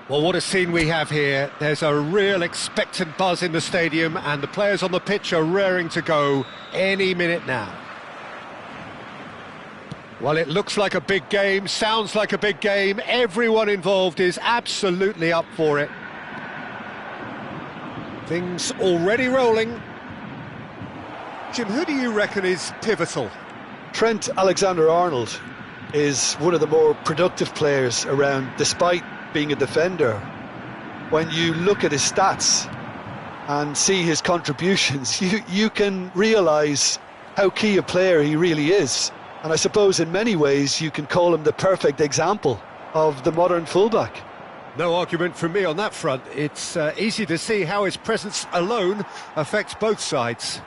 Well, what a scene we have here. There's a real expectant buzz in the stadium, and the players on the pitch are raring to go any minute now. Well, it looks like a big game, sounds like a big game. Everyone involved is absolutely up for it. Things already rolling. Jim, who do you reckon is pivotal? Trent Alexander-Arnold is one of the more productive players around, despite being a defender. When you look at his stats and see his contributions, you can realise how key a player he really is. And I suppose in many ways you can call him the perfect example of the modern fullback. No argument from me on that front. It's easy to see how his presence alone affects both sides.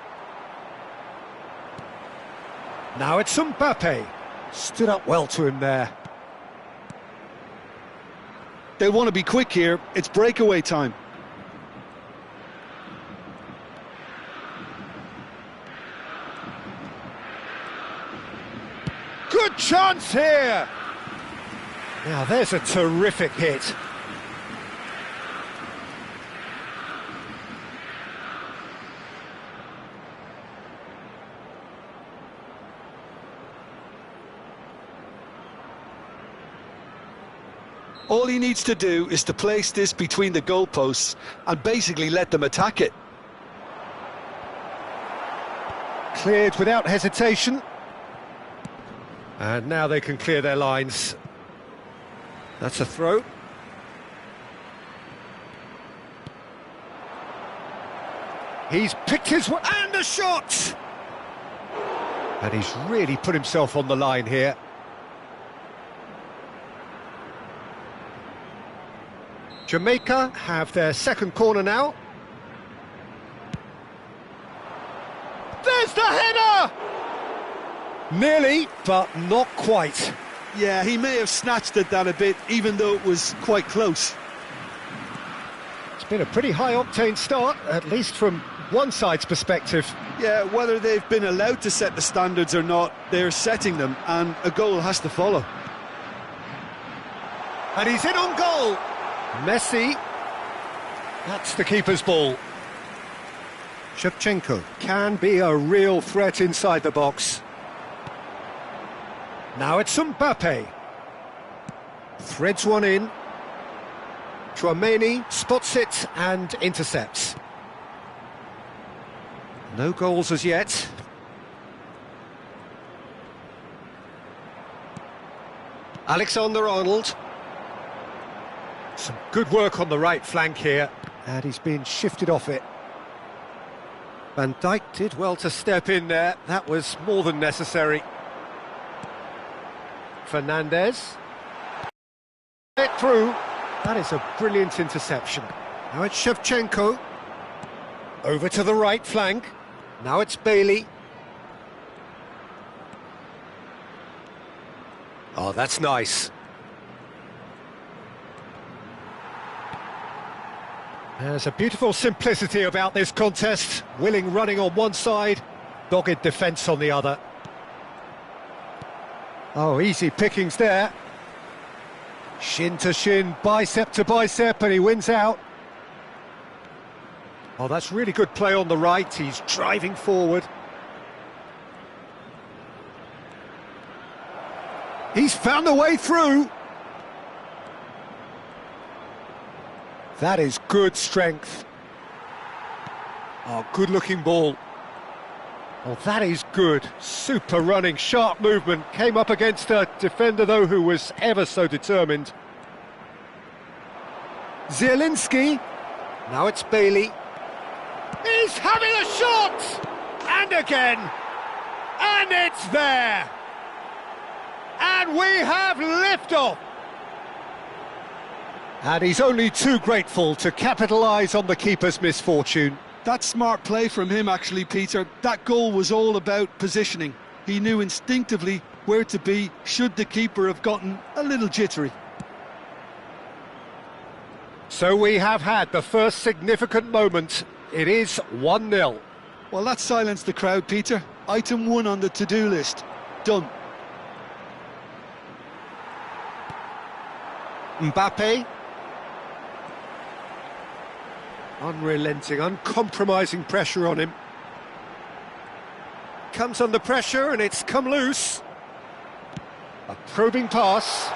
Now it's Mbappe. Stood up well to him there. They'll want to be quick here. It's breakaway time. Good chance here! Now there's a terrific hit. All he needs to do is to place this between the goalposts and basically let them attack it. Cleared without hesitation. And now they can clear their lines. That's a throw. He's picked his one, and a shot! And he's really put himself on the line here. Jamaica have their second corner now. There's the header! Nearly, but not quite. Yeah, he may have snatched at that a bit, even though it was quite close. It's been a pretty high-octane start, at least from one side's perspective. Yeah, whether they've been allowed to set the standards or not, they're setting them, and a goal has to follow. And he's in on goal. Messi. That's the keeper's ball. Shevchenko can be a real threat inside the box. Now it's Mbappe. Threads one in. Chouameni spots it and intercepts. No goals as yet. Alexander-Arnold. Some good work on the right flank here, and he's been shifted off it. Van Dijk did well to step in there. That was more than necessary. Fernandez. It through. That is a brilliant interception. Now it's Shevchenko. Over to the right flank. Now it's Bailey. Oh, that's nice. There's a beautiful simplicity about this contest. Willing running on one side, dogged defence on the other. Oh, easy pickings there. Shin to shin, bicep to bicep, and he wins out. Oh, that's really good play on the right. He's driving forward. He's found the way through. That is good strength. Oh, good-looking ball. Oh, that is good. Super running, sharp movement. Came up against a defender, though, who was ever so determined. Zielinski. Now it's Bailey. He's having a shot! And again. And it's there. And we have liftoff. And he's only too grateful to capitalise on the keeper's misfortune. That's smart play from him, actually, Peter. That goal was all about positioning. He knew instinctively where to be should the keeper have gotten a little jittery. So we have had the first significant moment. It is 1-0. Well, that silenced the crowd, Peter. Item 1 on the to-do list. Done. Mbappe. Unrelenting, uncompromising pressure on him. Comes under pressure and it's come loose. A probing pass.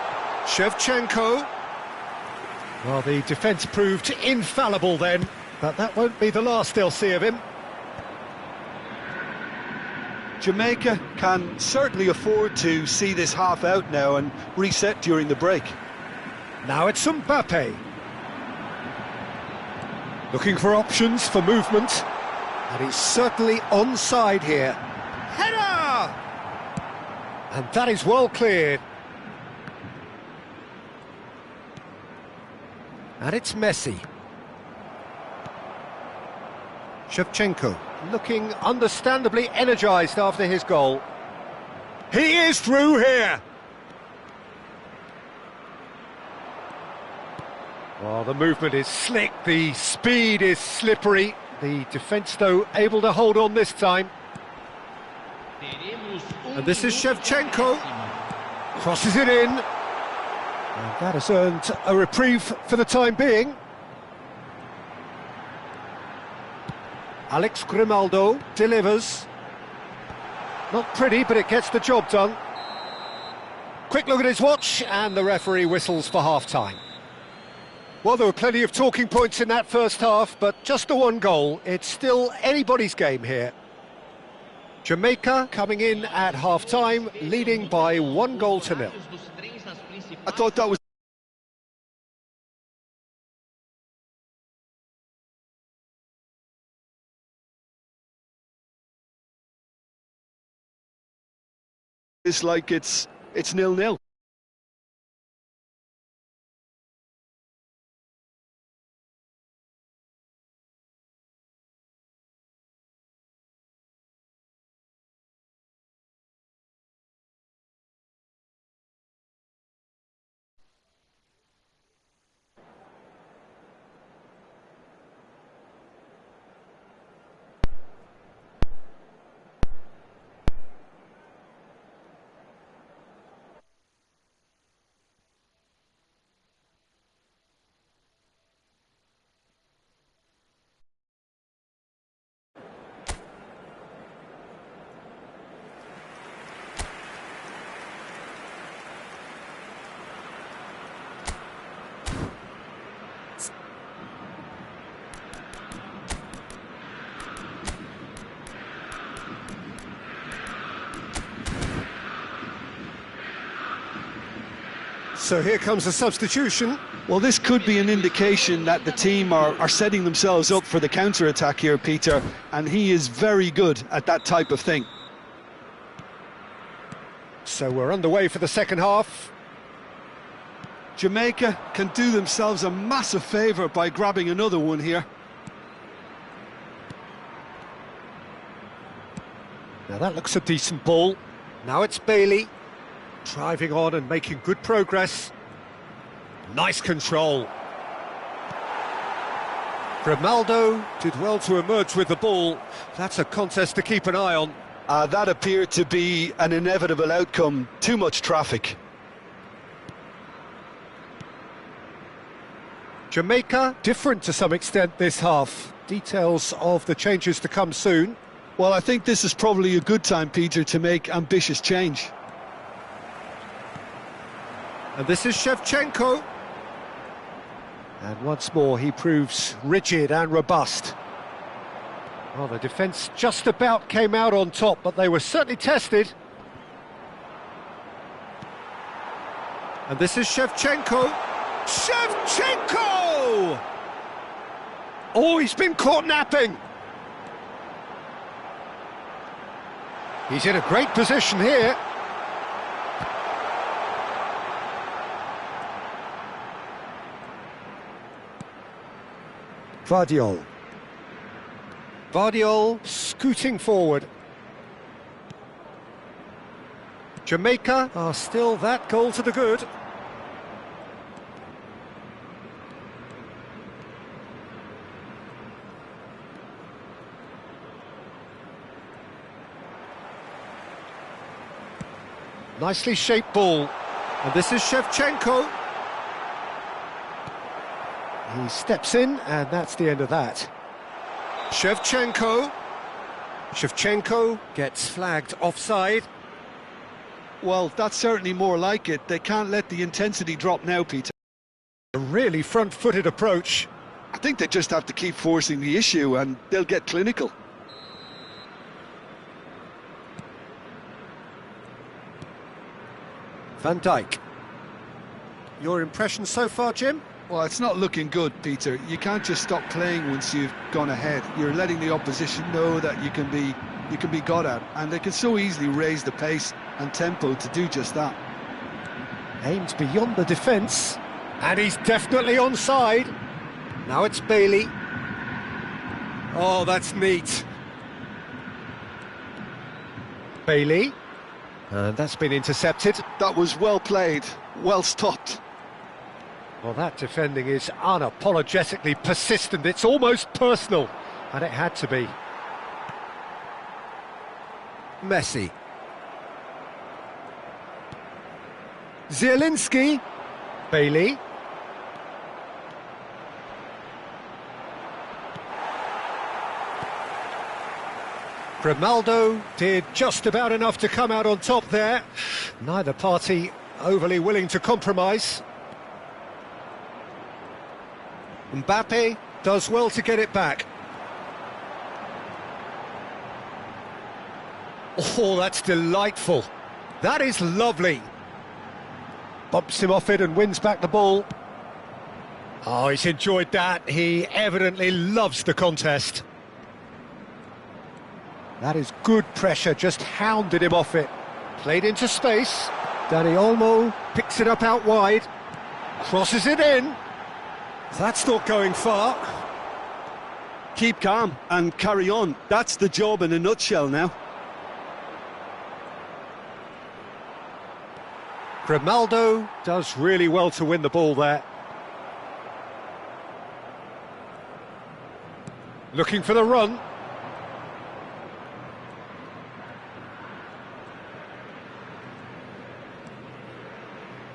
Shevchenko. Well, the defence proved infallible then, but that won't be the last they'll see of him. Jamaica can certainly afford to see this half out now and reset during the break. Now it's Mbappe. Looking for options for movement. And he's certainly onside here. Header! And that is well cleared. And it's Messi. Shevchenko looking understandably energised after his goal. He is through here! Well, the movement is slick, the speed is slippery. The defence, though, able to hold on this time. And this is Shevchenko. Crosses it in. And that has earned a reprieve for the time being. Alex Grimaldo delivers. Not pretty, but it gets the job done. Quick look at his watch, and the referee whistles for half-time. Well, there were plenty of talking points in that first half, but just the one goal. It's still anybody's game here. Jamaica coming in at half-time, leading by 1-0. I thought that was like it's 0-0. So here comes a substitution. Well, this could be an indication that the team are setting themselves up for the counter-attack here, Peter, and he is very good at that type of thing. So we're underway for the second half. Jamaica can do themselves a massive favour by grabbing another one here. Now that looks a decent ball. Now it's Bailey. Driving on and making good progress. Nice control. Grimaldo did well to emerge with the ball. That's a contest to keep an eye on. That appeared to be an inevitable outcome. Too much traffic. Jamaica different to some extent this half. Details of the changes to come soon. Well, I think this is probably a good time, Peter, to make ambitious change. And this is Shevchenko. And once more he proves rigid and robust. Well, the defence just about came out on top, but they were certainly tested. And this is Shevchenko. Shevchenko! Oh, he's been caught napping. He's in a great position here. Vardiol scooting forward. Jamaica are still that goal to the good. Nicely shaped ball. And this is Shevchenko. He steps in, and that's the end of that. Shevchenko gets flagged offside. Well, that's certainly more like it. They can't let the intensity drop now, Peter. A really front-footed approach. I think they just have to keep forcing the issue and they'll get clinical. Van Dijk. Your impression so far, Jim? Well, it's not looking good, Peter. You can't just stop playing once you've gone ahead. You're letting the opposition know that you can be got at, and they can so easily raise the pace and tempo to do just that. Aims beyond the defence, and he's definitely onside. Now it's Bailey. Oh, that's neat. Bailey. And that's been intercepted. That was well played, well stopped. Well, that defending is unapologetically persistent. It's almost personal, and it had to be. Messi. Zielinski. Bailey. Grimaldo did just about enough to come out on top there. Neither party overly willing to compromise. Mbappe does well to get it back. Oh, that's delightful. That is lovely. Bumps him off it and wins back the ball. Oh, he's enjoyed that. He evidently loves the contest. That is good pressure, just hounded him off it. Played into space. Dani Olmo picks it up out wide. Crosses it in. That's not going far. Keep calm and carry on. That's the job in a nutshell now. Grimaldo does really well to win the ball there. Looking for the run.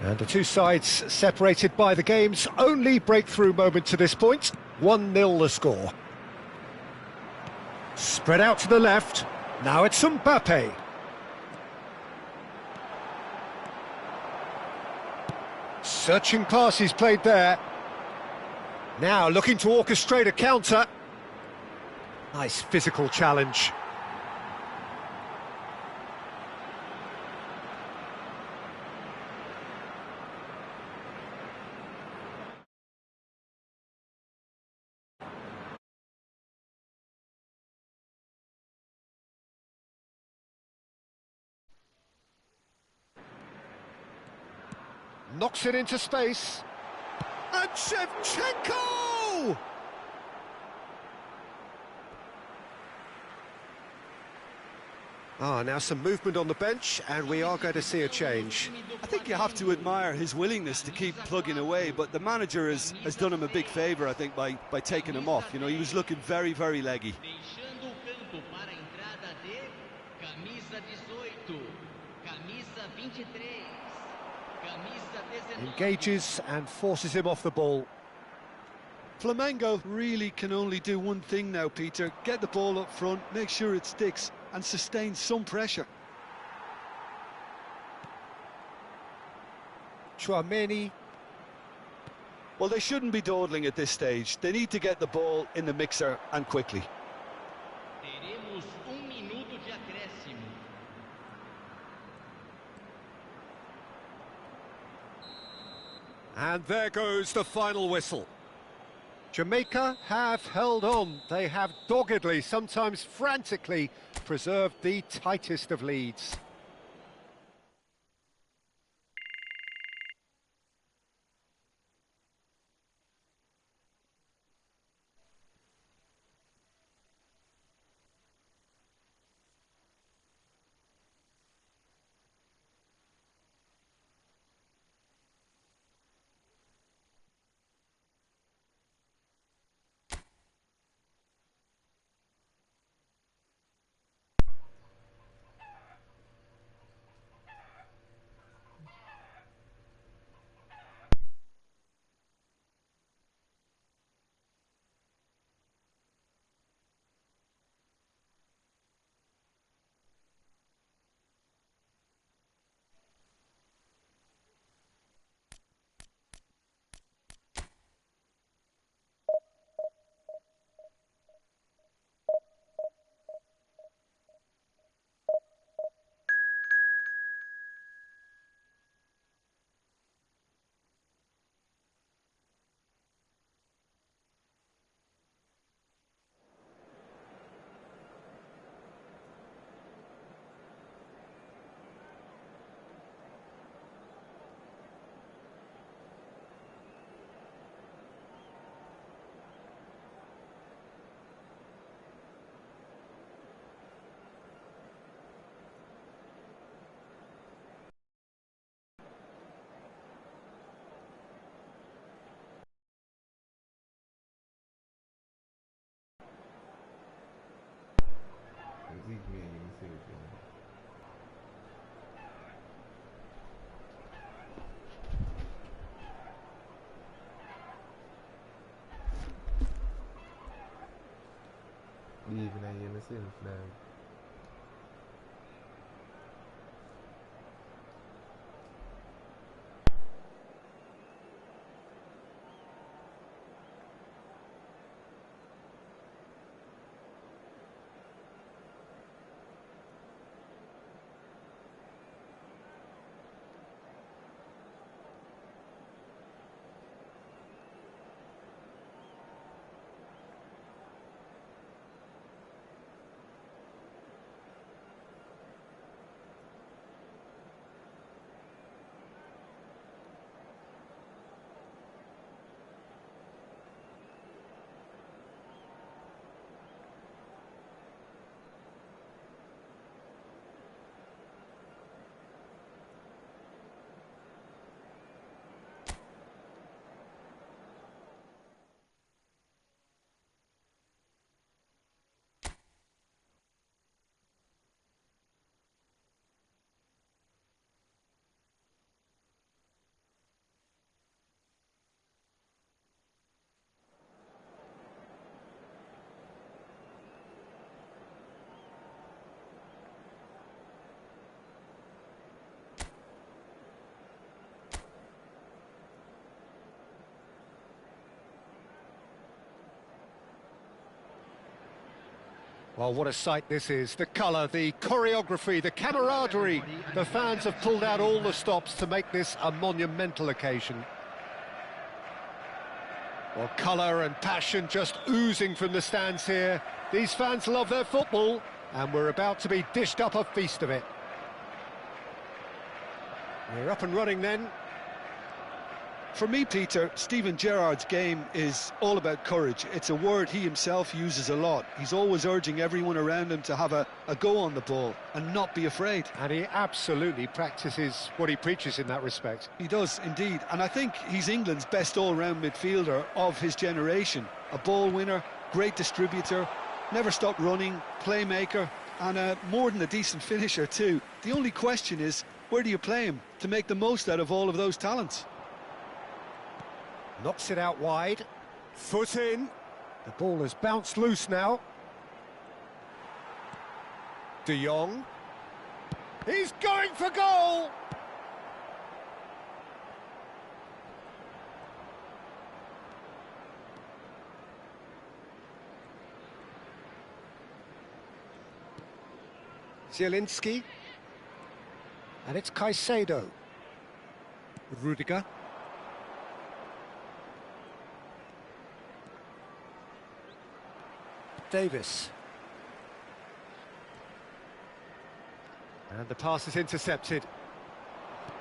And the two sides separated by the game's only breakthrough moment to this point. 1-0 the score. Spread out to the left. Now it's Mbappe. Searching pass he's played there. Now looking to orchestrate a counter. Nice physical challenge. Knocks it into space. And Shevchenko! Now some movement on the bench, and we are going to see a change. I think you have to admire his willingness to keep plugging away, but the manager has done him a big favour, I think, by taking him off. You know, he was looking very, very leggy. Engages and forces him off the ball. Flamengo really can only do one thing now, Peter. Get the ball up front, make sure it sticks, and sustain some pressure. Chouameni. Well, they shouldn't be dawdling at this stage. They need to get the ball in the mixer and quickly. And there goes the final whistle. Jamaica have held on. They have doggedly, sometimes frantically, preserved the tightest of leads. Messi and flag. Well, what a sight this is. The colour, the choreography, the camaraderie. The fans have pulled out all the stops to make this a monumental occasion. Well, colour and passion just oozing from the stands here. These fans love their football, and we're about to be dished up a feast of it. We're up and running then. For me, Peter, Steven Gerrard's game is all about courage. It's a word he himself uses a lot. He's always urging everyone around him to have a go on the ball and not be afraid. And he absolutely practices what he preaches in that respect. He does, indeed. And I think he's England's best all-round midfielder of his generation. A ball winner, great distributor, never stopped running, playmaker, and more than a decent finisher too. The only question is, where do you play him to make the most out of all of those talents? Knocks it out wide. Foot in. The ball has bounced loose now. De Jong. He's going for goal! Zielinski. And it's Caicedo. Rudiger. Davis. And the pass is intercepted.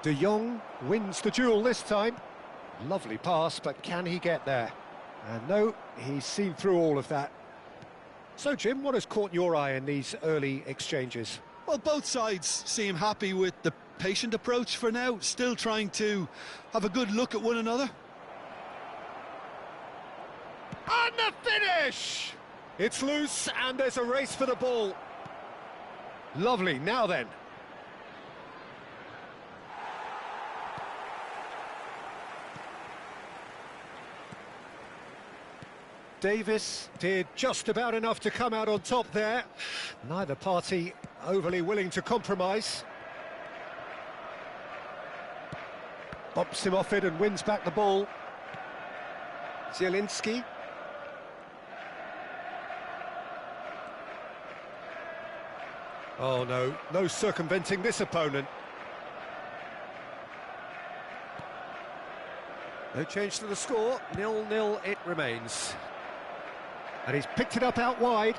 De Jong wins the duel this time. Lovely pass, but can he get there? And no, he's seen through all of that. So, Jim, what has caught your eye in these early exchanges? Well, both sides seem happy with the patient approach for now, still trying to have a good look at one another. And the finish! It's loose, and there's a race for the ball. Lovely, now then. Davis did just about enough to come out on top there. Neither party overly willing to compromise. Bumps him off it and wins back the ball. Zielinski. Oh no, no circumventing this opponent. No change to the score, 0-0 it remains. And he's picked it up out wide.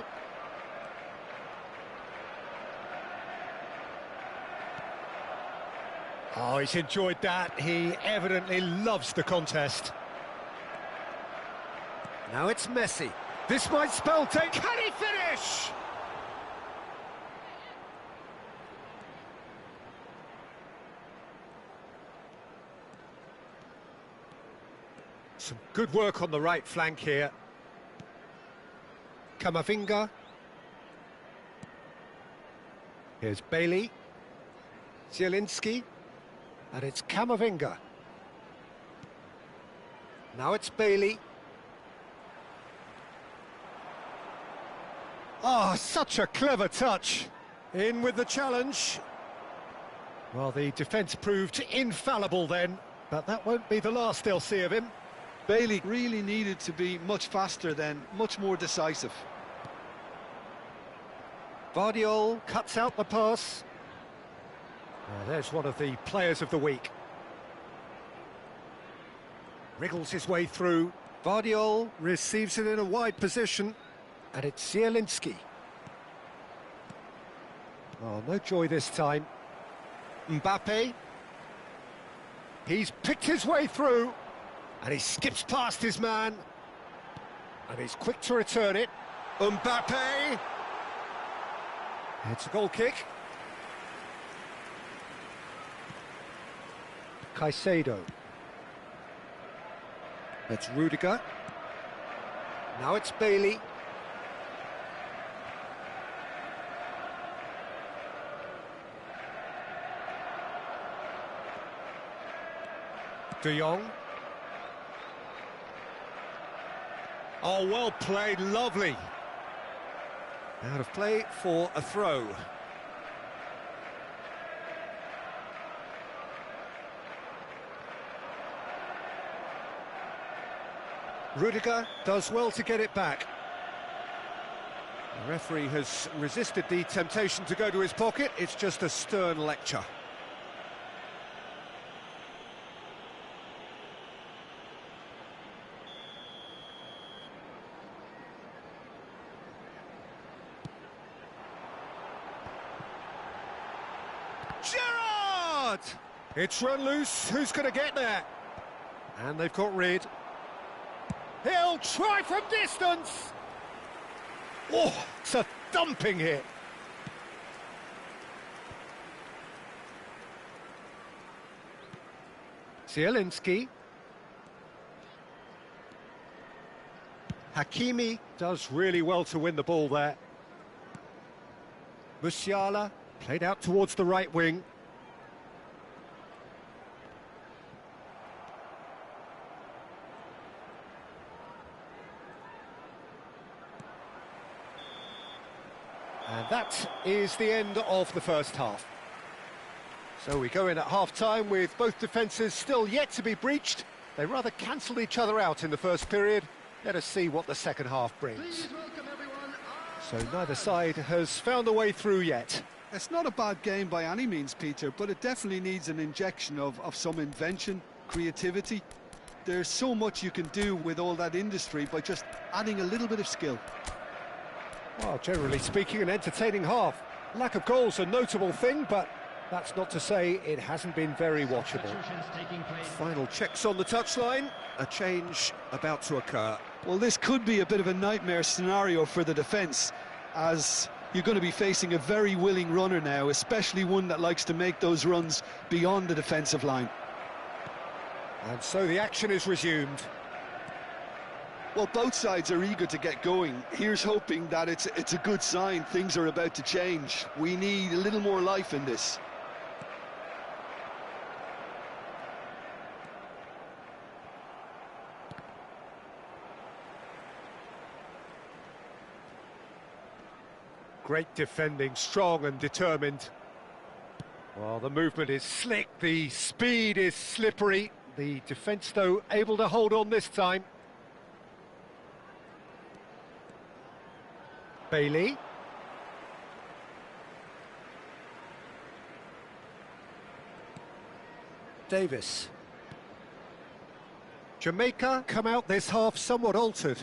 Oh, he's enjoyed that. He evidently loves the contest. Now it's Messi. This might spell take. Can he finish? Some good work on the right flank here. Camavinga. Here's Bailey. Zielinski. And it's Camavinga. Now it's Bailey. Oh, such a clever touch. In with the challenge. Well, the defence proved infallible then, but that won't be the last they'll see of him. Bailey really needed to be much faster then, much more decisive. Vardiol cuts out the pass. There's one of the players of the week. Wriggles his way through. Vardiol receives it in a wide position, and it's Zielinski. Oh, no joy this time. Mbappe. He's picked his way through, and he skips past his man, and he's quick to return it. Mbappe. It's a goal kick. Caicedo. That's Rudiger. Now it's Bailey. De Jong. Oh, well played, lovely. Out of play for a throw. Rudiger does well to get it back. The referee has resisted the temptation to go to his pocket. It's just a stern lecture. Gerrard! It's run loose. Who's going to get there? And they've got rid. He'll try from distance! Oh, it's a thumping hit. Zielinski. Hakimi does really well to win the ball there. Musiala played out towards the right wing. And that is the end of the first half. So we go in at half-time with both defences still yet to be breached. They rather cancelled each other out in the first period. Let us see what the second half brings. So neither side has found a way through yet. It's not a bad game by any means, Peter, but it definitely needs an injection of some invention, creativity. There's so much you can do with all that industry by just adding a little bit of skill. Well, generally speaking, an entertaining half. Lack of goals a notable thing, but that's not to say it hasn't been very watchable. Final checks on the touchline, a change about to occur. Well, this could be a bit of a nightmare scenario for the defence, as you're going to be facing a very willing runner now, especially one that likes to make those runs beyond the defensive line. And so the action is resumed. Well, both sides are eager to get going. Here's hoping that it's a good sign. Things are about to change. We need a little more life in this. Great defending, strong and determined. Well, the movement is slick, the speed is slippery. The defence, though, able to hold on this time. Bailey. Davis. Jamaica come out this half somewhat altered.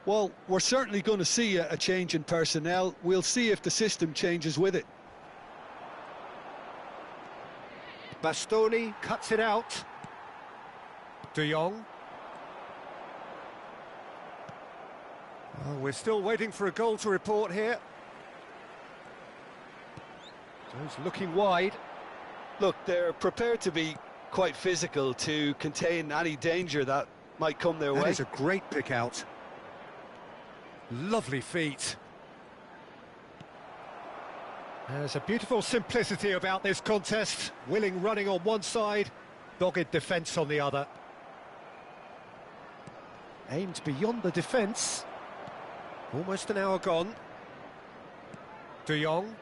Well, we're certainly going to see a change in personnel. We'll see if the system changes with it. Bastoni cuts it out. De Jong. Oh, we're still waiting for a goal to report here. Jones looking wide. Look, they're prepared to be quite physical to contain any danger that might come their way. That is a great pick out. Lovely feet. There's a beautiful simplicity about this contest. Willing running on one side, dogged defence on the other. Aimed beyond the defence. Almost an hour gone. De Jong.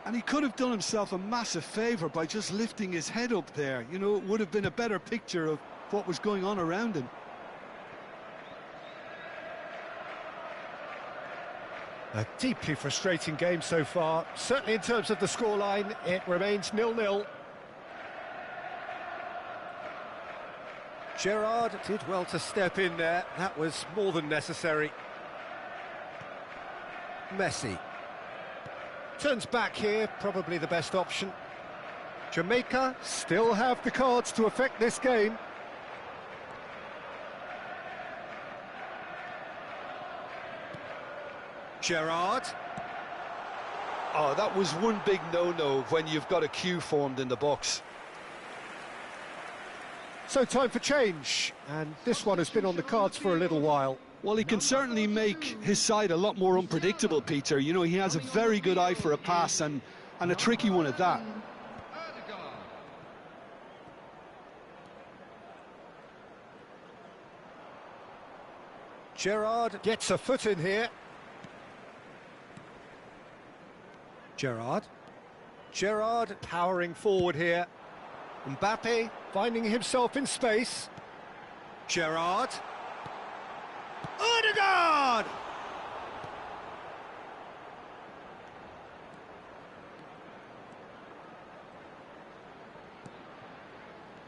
And he could have done himself a massive favour by just lifting his head up there. You know, it would have been a better picture of what was going on around him. A deeply frustrating game so far. Certainly in terms of the scoreline, it remains 0-0. Gerrard did well to step in there. That was more than necessary. Messi. Turns back here, probably the best option. Jamaica still have the cards to affect this game. Gerrard. Oh, that was one big no-no when you've got a queue formed in the box. So time for change, and this one has been on the cards for a little while. Well, he can certainly make his side a lot more unpredictable, Peter. You know, he has a very good eye for a pass and a tricky one at that. Gerrard gets a foot in here. Gerrard. Gerrard powering forward here. Mbappe finding himself in space. Gerrard. Odegaard!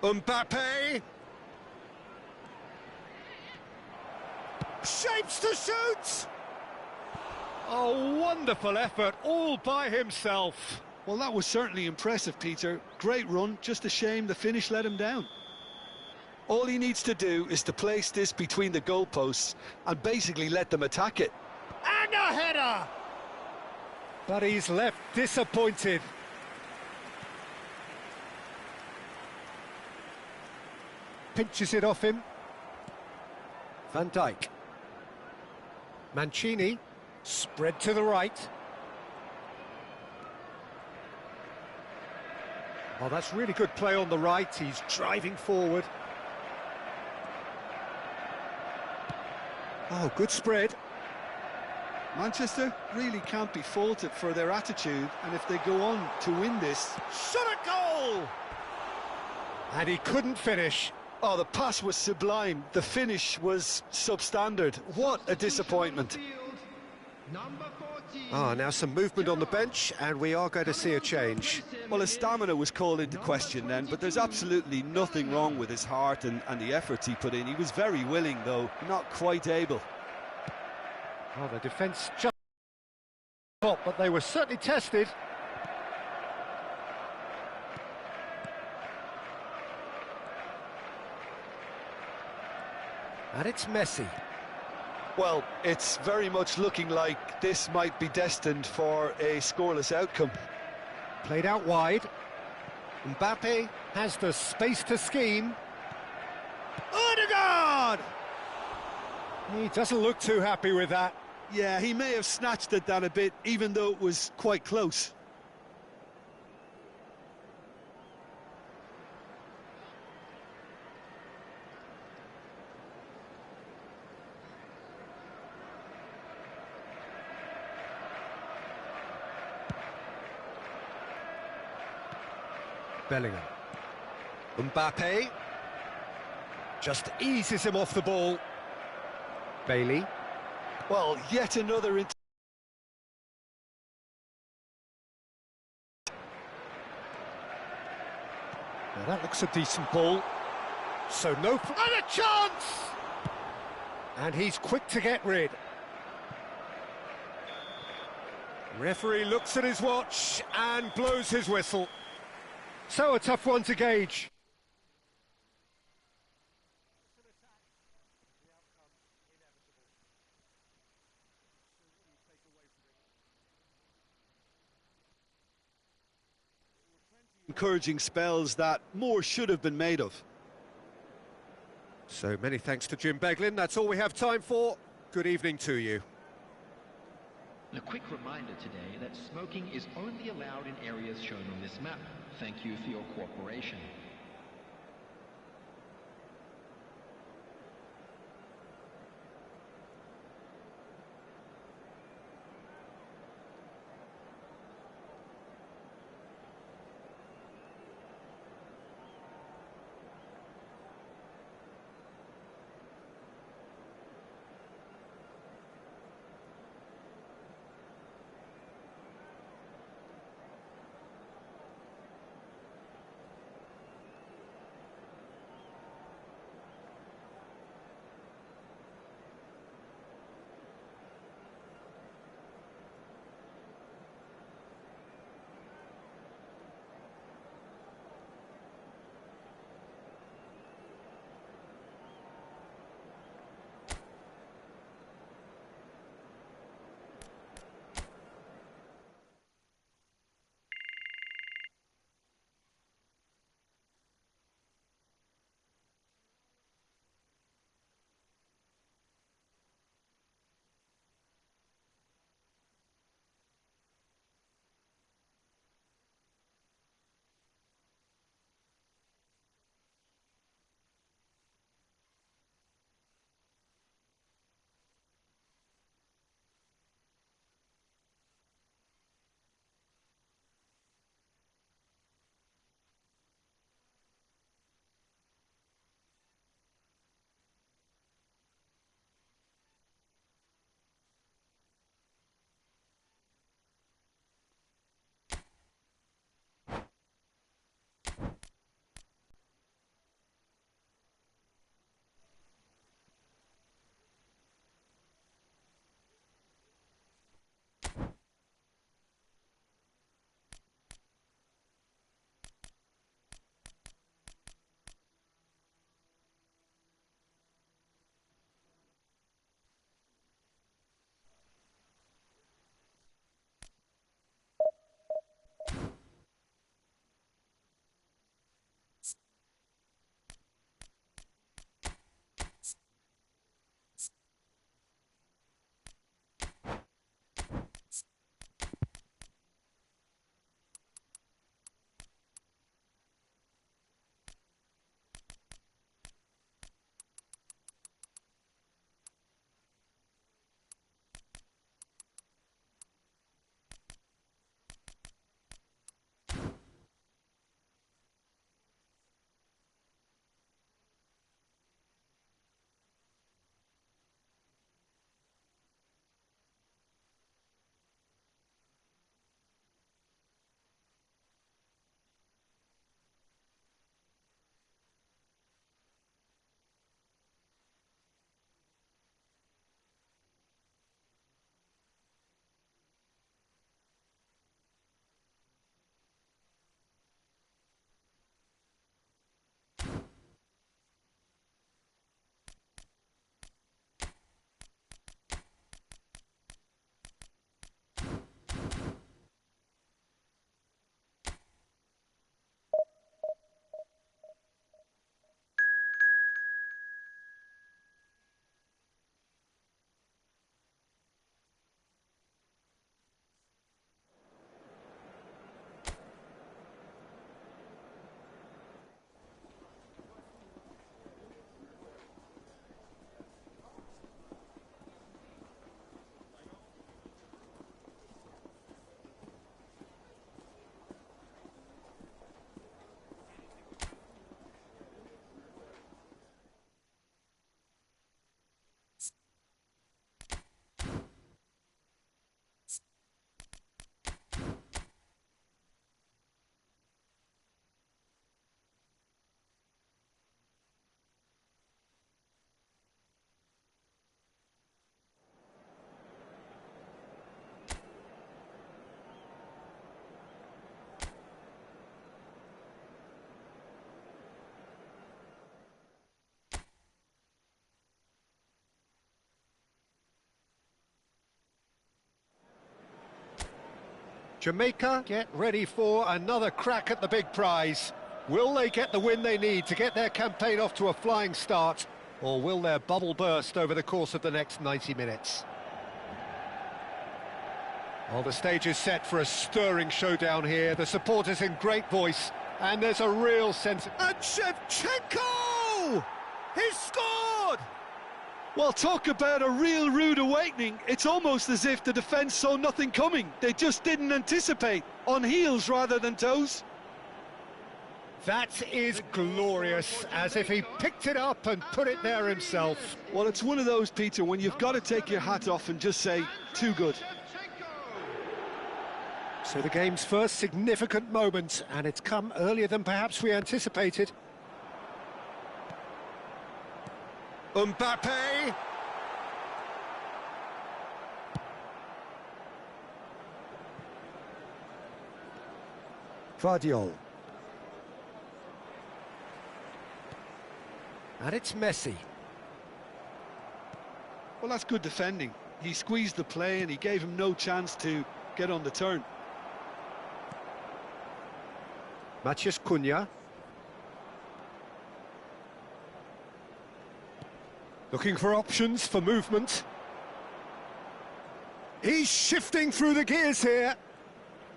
Mbappe! Shapes to shoot! A wonderful effort, all by himself. Well, that was certainly impressive, Peter. Great run, just a shame the finish let him down. All he needs to do is to place this between the goalposts and basically let them attack it. And a header! But he's left disappointed. Pinches it off him. Van Dijk. Mancini, spread to the right. Oh, that's really good play on the right. He's driving forward. Oh, good spread. Manchester really can't be faulted for their attitude, and if they go on to win this... Shot a goal! And he couldn't finish. Oh, the pass was sublime. The finish was substandard. What a disappointment. Ah, now some movement on the bench, and we are going to see a change. Well, his stamina was called into question then, but there's absolutely nothing wrong with his heart and the efforts he put in. He was very willing, though, not quite able. Oh, the defence just top, but they were certainly tested. And it's Messi. Well, it's very much looking like this might be destined for a scoreless outcome. Played out wide. Mbappe has the space to scheme. Odegaard! He doesn't look too happy with that. Yeah, he may have snatched at that a bit, even though it was quite close. Bellingham. Mbappe just eases him off the ball. Bailey. Well, yet another... Well, that looks a decent ball. So no... And a chance! And he's quick to get rid. Referee looks at his watch and blows his whistle. So a tough one to gauge. Encouraging spells that more should have been made of. So many thanks to Jim Beglin. That's all we have time for. Good evening to you. A quick reminder today that smoking is only allowed in areas shown on this map. Thank you for your cooperation. Jamaica get ready for another crack at the big prize. Will they get the win they need to get their campaign off to a flying start, or will their bubble burst over the course of the next 90 minutes? Well, the stage is set for a stirring showdown here. The supporters in great voice, and there's a real sense... And Shevchenko! He's scored! Well, talk about a real rude awakening. It's almost as if the defence saw nothing coming. They just didn't anticipate. On heels rather than toes. That is glorious, as if he picked it up and put it there himself. Well, it's one of those, Peter, when you've got to take your hat off and just say, too good. So the game's first significant moment, and it's come earlier than perhaps we anticipated. Mbappe! Vardiol. And it's Messi. Well, that's good defending. He squeezed the play and he gave him no chance to get on the turn. Matheus Cunha. Looking for options for movement. He's shifting through the gears here.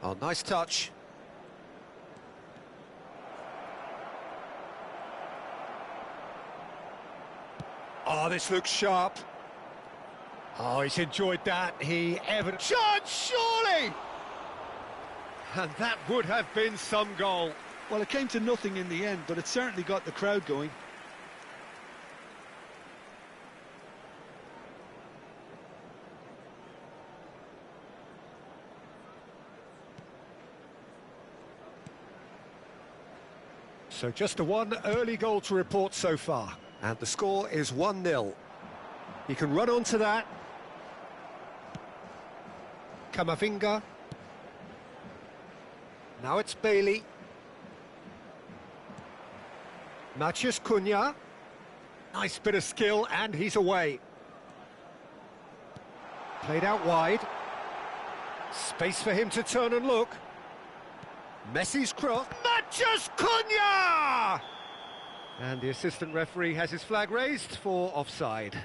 Oh, nice touch. Oh, this looks sharp. Oh, he's enjoyed that. Chance, surely! And that would have been some goal. Well, it came to nothing in the end, but it certainly got the crowd going. So just a one early goal to report so far. And the score is 1-0. He can run onto that. Camavinga. Now it's Bailey. Matheus Cunha. Nice bit of skill, and he's away. Played out wide. Space for him to turn and look. Messi's cross. Matheus Cunha! And the assistant referee has his flag raised for offside.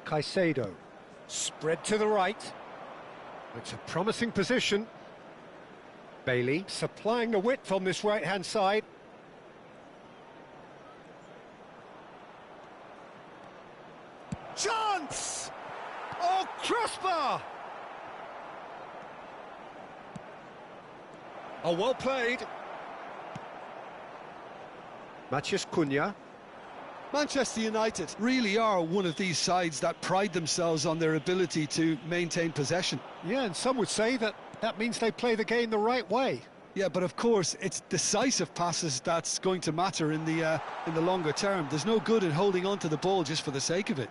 Caicedo, spread to the right. It's a promising position. Bailey supplying the width on this right-hand side. Chance! Oh, crossbar! Oh, well played. Matheus Cunha. Manchester United really are one of these sides that pride themselves on their ability to maintain possession. Yeah, and some would say that means they play the game the right way. Yeah, but of course, it's decisive passes that's going to matter in the longer term. There's no good in holding on to the ball just for the sake of it.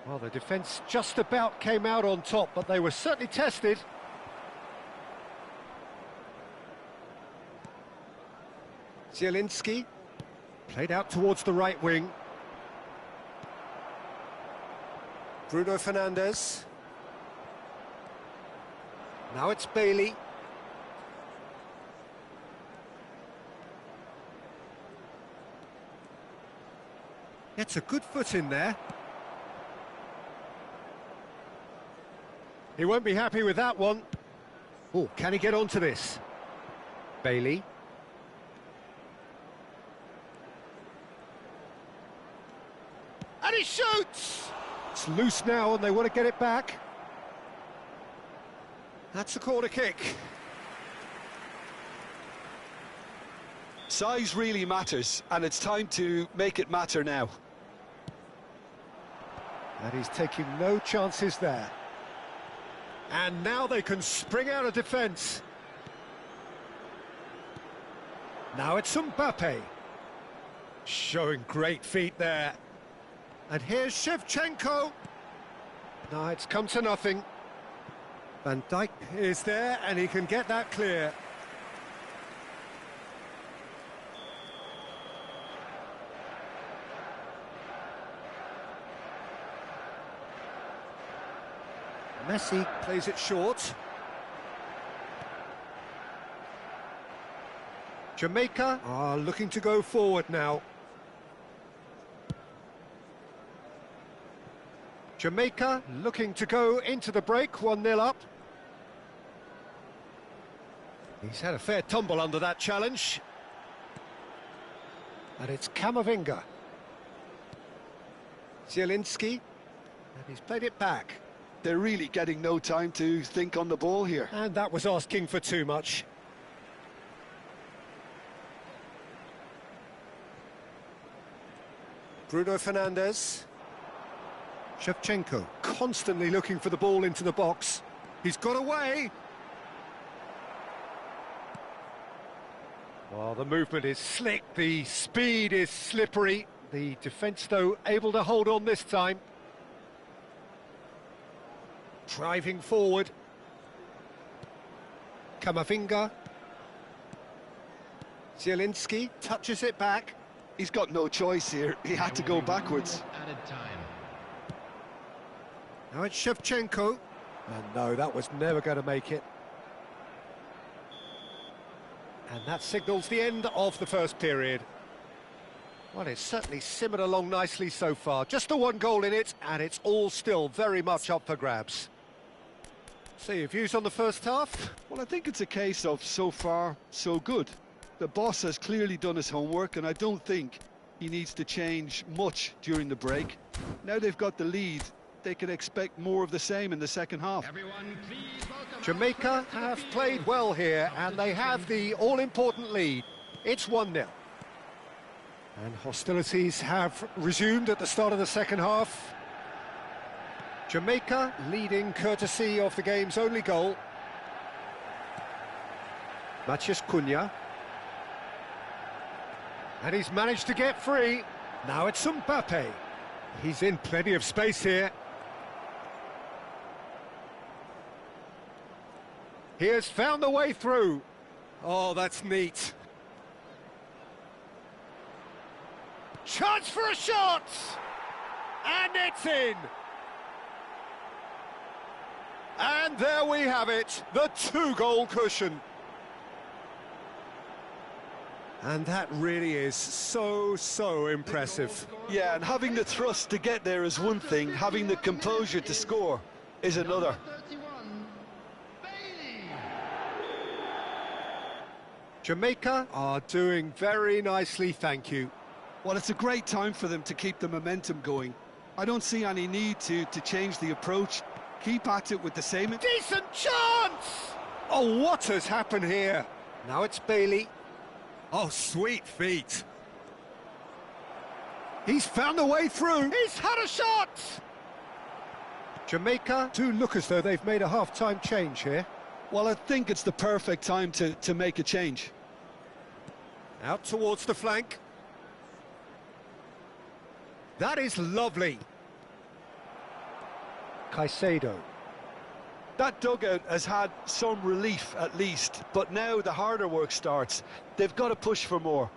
Well, the defence just about came out on top, but they were certainly tested. Zielinski played out towards the right wing. Bruno Fernandes. Now it's Bailey. Gets a good foot in there. He won't be happy with that one. Oh, can he get onto this? Bailey. And he shoots! It's loose now and they want to get it back. That's a corner kick. Size really matters, and it's time to make it matter now. And he's taking no chances there. And now they can spring out of defence. Now it's Mbappe. Showing great feet there. And here's Shevchenko. No, it's come to nothing. Van Dijk is there, and he can get that clear. Messi plays it short. Jamaica are looking to go forward now. Jamaica looking to go into the break, 1-0 up. He's had a fair tumble under that challenge. And it's Camavinga. Zielinski, and he's played it back. They're really getting no time to think on the ball here. And that was asking for too much. Bruno Fernandes. Shevchenko, constantly looking for the ball into the box. He's got away. Well, the movement is slick, the speed is slippery. The defence, though, able to hold on this time. Driving forward. Camavinga. Zielinski touches it back. He's got no choice here. He had to go backwards. Added time. Now it's Shevchenko. And no, that was never going to make it. And that signals the end of the first period. Well, it's certainly simmered along nicely so far. Just the one goal in it, and it's all still very much up for grabs. So your views on the first half? Well, I think it's a case of so far, so good. The boss has clearly done his homework, and I don't think he needs to change much during the break. Now they've got the lead, they can expect more of the same in the second half. Everyone, please welcome Jamaica have played well here, and they have the all-important lead. It's 1-0. And hostilities have resumed at the start of the second half. Jamaica leading courtesy of the game's only goal. Matheus Cunha. And he's managed to get free. Now it's Mbappe. He's in plenty of space here. He has found the way through. Oh, that's neat. Chance for a shot! And it's in! And there we have it, the two-goal cushion. And that really is so impressive. Yeah, and having the thrust to get there is one thing, having the composure to score is another. 31, Bailey. Jamaica are doing very nicely, thank you. Well, it's a great time for them to keep the momentum going. I don't see any need to change the approach. Keep at it with the same... Decent chance! Oh, what has happened here? Now it's Bailey. Oh, sweet feet. He's found a way through. He's had a shot! Jamaica do look as though they've made a half-time change here. Well, I think it's the perfect time to make a change. Out towards the flank. That is lovely. Caicedo. That dugout has had some relief at least, but now the harder work starts. They've got to push for more.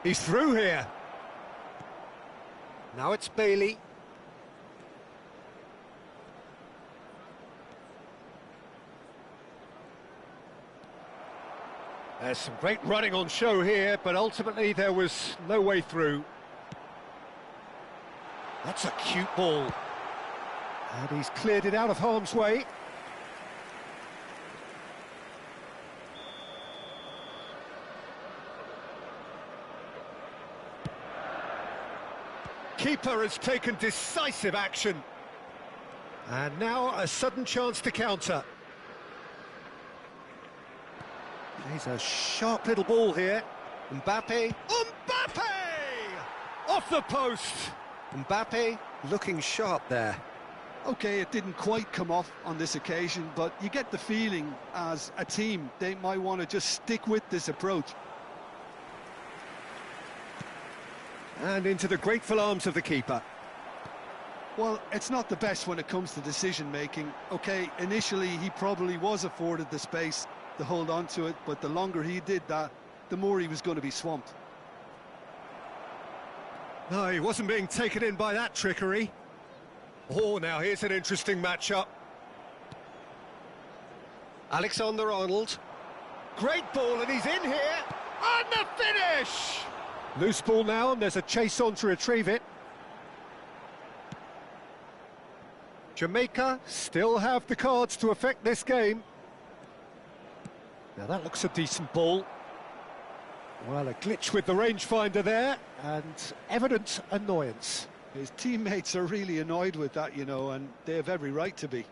He's through here. Now it's Bailey. There's some great running on show here, but ultimately there was no way through. That's a cute ball. And he's cleared it out of harm's way. Keeper has taken decisive action. And now a sudden chance to counter. He's a sharp little ball here. Mbappe. Mbappe! Off the post! Mbappe looking sharp there. Okay, it didn't quite come off on this occasion, but you get the feeling as a team they might want to just stick with this approach. And into the grateful arms of the keeper. Well, it's not the best when it comes to decision making. Okay, initially he probably was afforded the space to hold on to it, but the longer he did that, the more he was going to be swamped. No, he wasn't being taken in by that trickery. Oh, now here's an interesting matchup. Alexander-Arnold. Great ball, and he's in here. And the finish! Loose ball now, and there's a chase on to retrieve it. Jamaica still have the cards to affect this game. Now that looks a decent ball. Well, a glitch with the rangefinder there, and evident annoyance. His teammates are really annoyed with that, you know, and they have every right to be.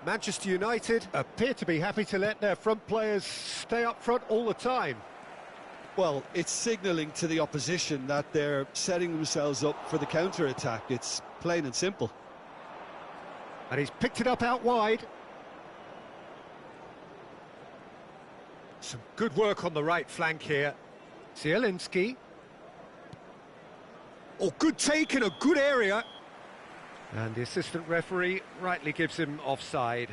Manchester United appear to be happy to let their front players stay up front all the time. Well, it's signalling to the opposition that they're setting themselves up for the counter-attack. It's plain and simple. And he's picked it up out wide. Some good work on the right flank here. Zielinski. Oh, good take in a good area. And the assistant referee rightly gives him offside.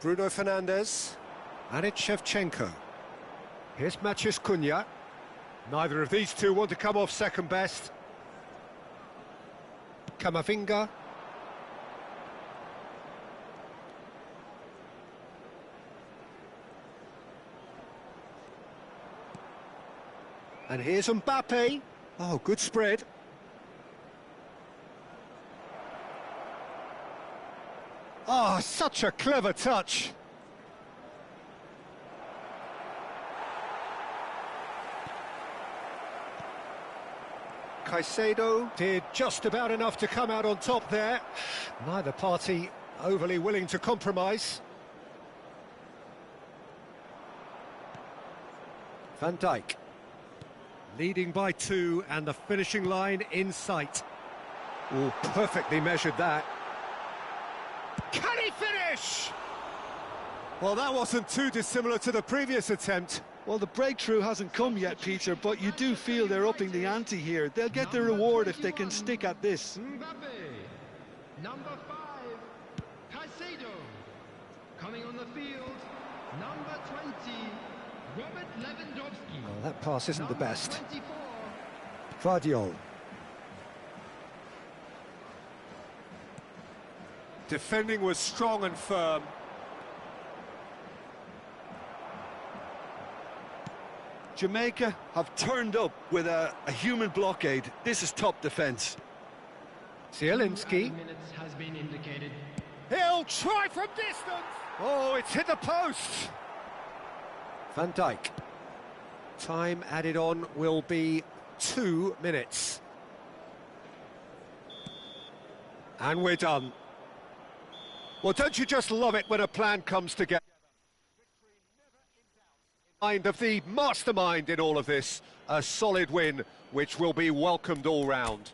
Bruno Fernandes, and it's Shevchenko. Here's Maciej Cunha. Neither of these two want to come off second best. Camavinga. And here's Mbappe. Oh, good spread. Oh, such a clever touch. Caicedo did just about enough to come out on top there. Neither party overly willing to compromise. Van Dijk. Leading by 2 and the finishing line in sight. Oh, perfectly measured that. Can he finish? Well, that wasn't too dissimilar to the previous attempt. Well, the breakthrough hasn't come yet, Peter, but you do feel they're upping the ante here. They'll get their reward if they can stick at this. Mbappe, number 5, Caicedo. Coming on the field, number 20, Robert Lewandowski. Oh, that pass isn't the best. 24. Vardiol. Defending was strong and firm. Jamaica have turned up with a human blockade. This is top defence. Zielinski. Minutes has been indicated. He'll try from distance. Oh, it's hit the post. Van Dijk. Time added on will be 2 minutes. And we're done. Well, don't you just love it when a plan comes together? Mind of the mastermind in all of this, a solid win which will be welcomed all round.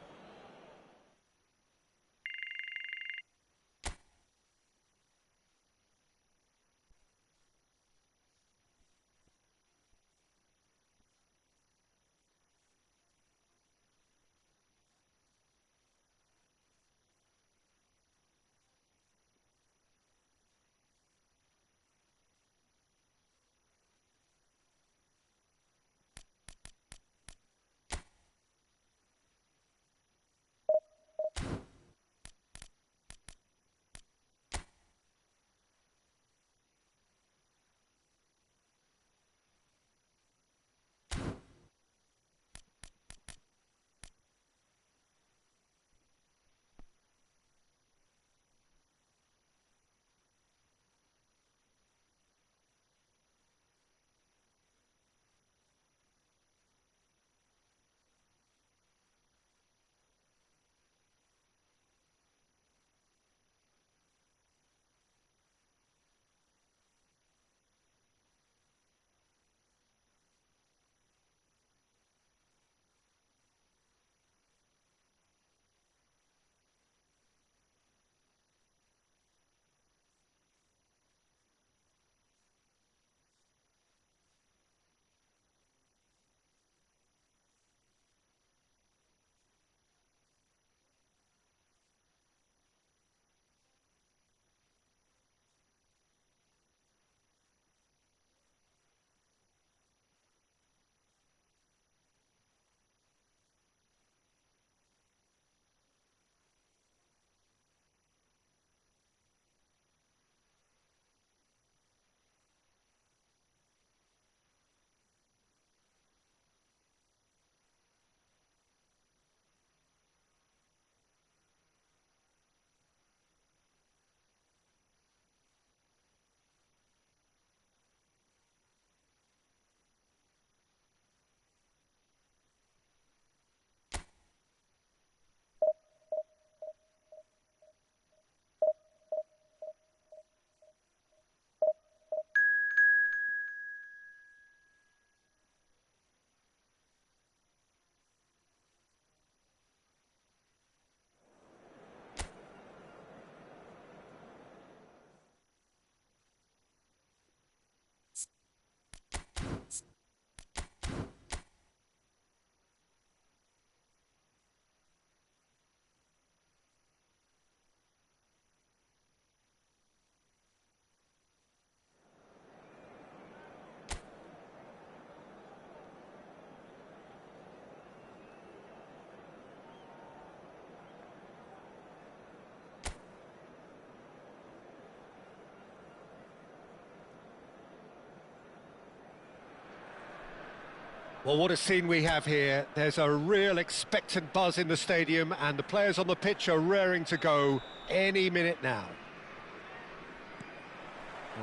Well, what a scene we have here. There's a real expectant buzz in the stadium, and the players on the pitch are raring to go any minute now.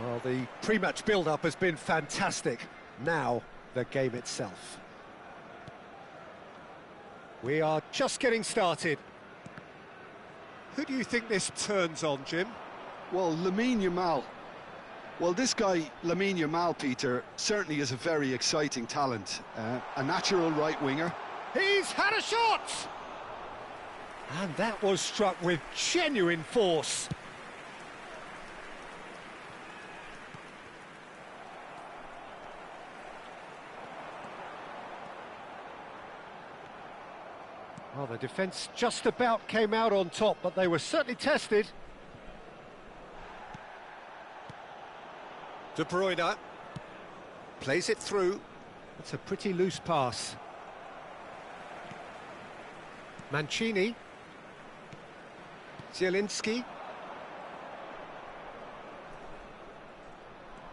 Well, the pre-match build-up has been fantastic. Now, the game itself. We are just getting started. Who do you think this turns on, Jim? Well, Lamine Yamal. Well, this guy, Lamine Yamal, Peter, certainly is a very exciting talent. A natural right winger. He's had a shot! And that was struck with genuine force. Well, the defence just about came out on top, but they were certainly tested. De Bruyne plays it through. It's a pretty loose pass. Mancini. Zielinski.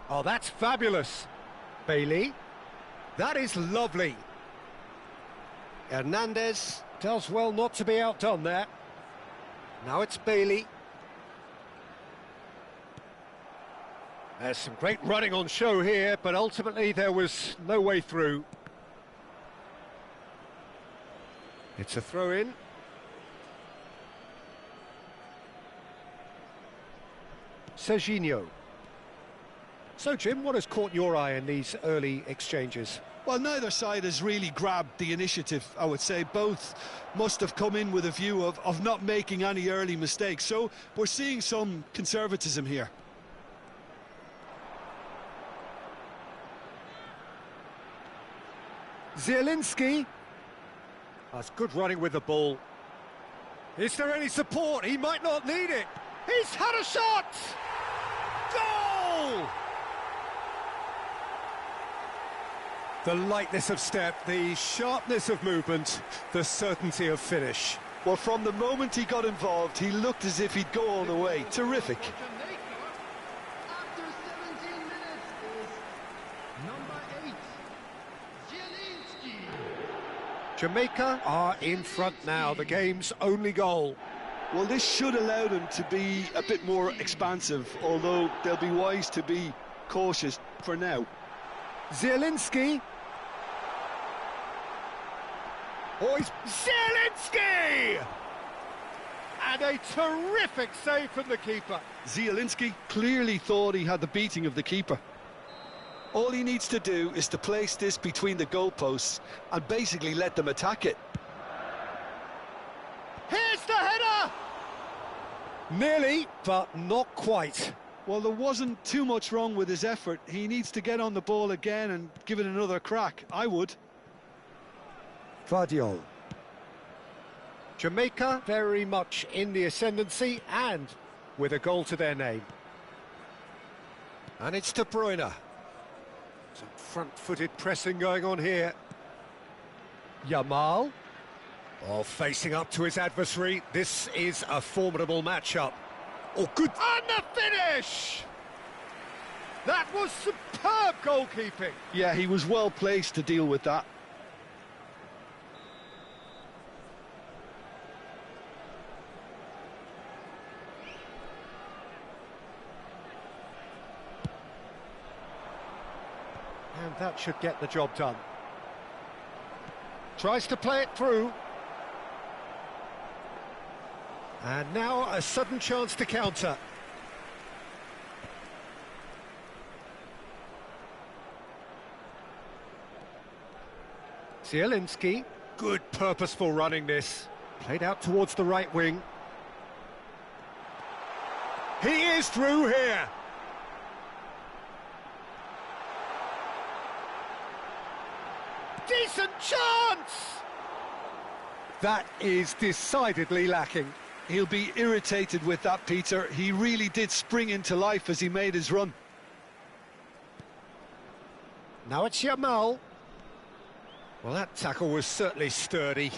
Oh, that's fabulous. Bailey. That is lovely. Hernandez does well not to be outdone there. Now it's Bailey. There's some great running on show here, but ultimately there was no way through. It's a throw-in. Serginho. So, Jim, what has caught your eye in these early exchanges? Well, neither side has really grabbed the initiative, I would say. Both must have come in with a view of not making any early mistakes. So we're seeing some conservatism here. Zielinski. That's good running with the ball. Is there any support? He might not need it. He's had a shot! Goal! The lightness of step, the sharpness of movement, the certainty of finish. Well, from the moment he got involved, he looked as if he'd go all the way. Terrific. After 17 minutes is number 8, Zielinski. Jamaica are in front now, the game's only goal. Well, this should allow them to be a bit more expansive, although they'll be wise to be cautious for now. Zielinski. Oh, he's Zielinski! And a terrific save from the keeper. Zielinski clearly thought he had the beating of the keeper. All he needs to do is to place this between the goalposts and basically let them attack it. Here's the header! Nearly, but not quite. Well, there wasn't too much wrong with his effort. He needs to get on the ball again and give it another crack. I would. Vardiol. Jamaica very much in the ascendancy and with a goal to their name. And it's De Bruyne. Some front-footed pressing going on here. Yamal. Oh, facing up to his adversary. This is a formidable matchup. Oh, good. And the finish! That was superb goalkeeping. Yeah, he was well placed to deal with that. And that should get the job done. Tries to play it through. And now a sudden chance to counter. Zielinski, good purposeful running this. Played out towards the right wing. He is through here. Decent chance! That is decidedly lacking. He'll be irritated with that, Peter. He really did spring into life as he made his run. Now it's Yamal. Well, that tackle was certainly sturdy.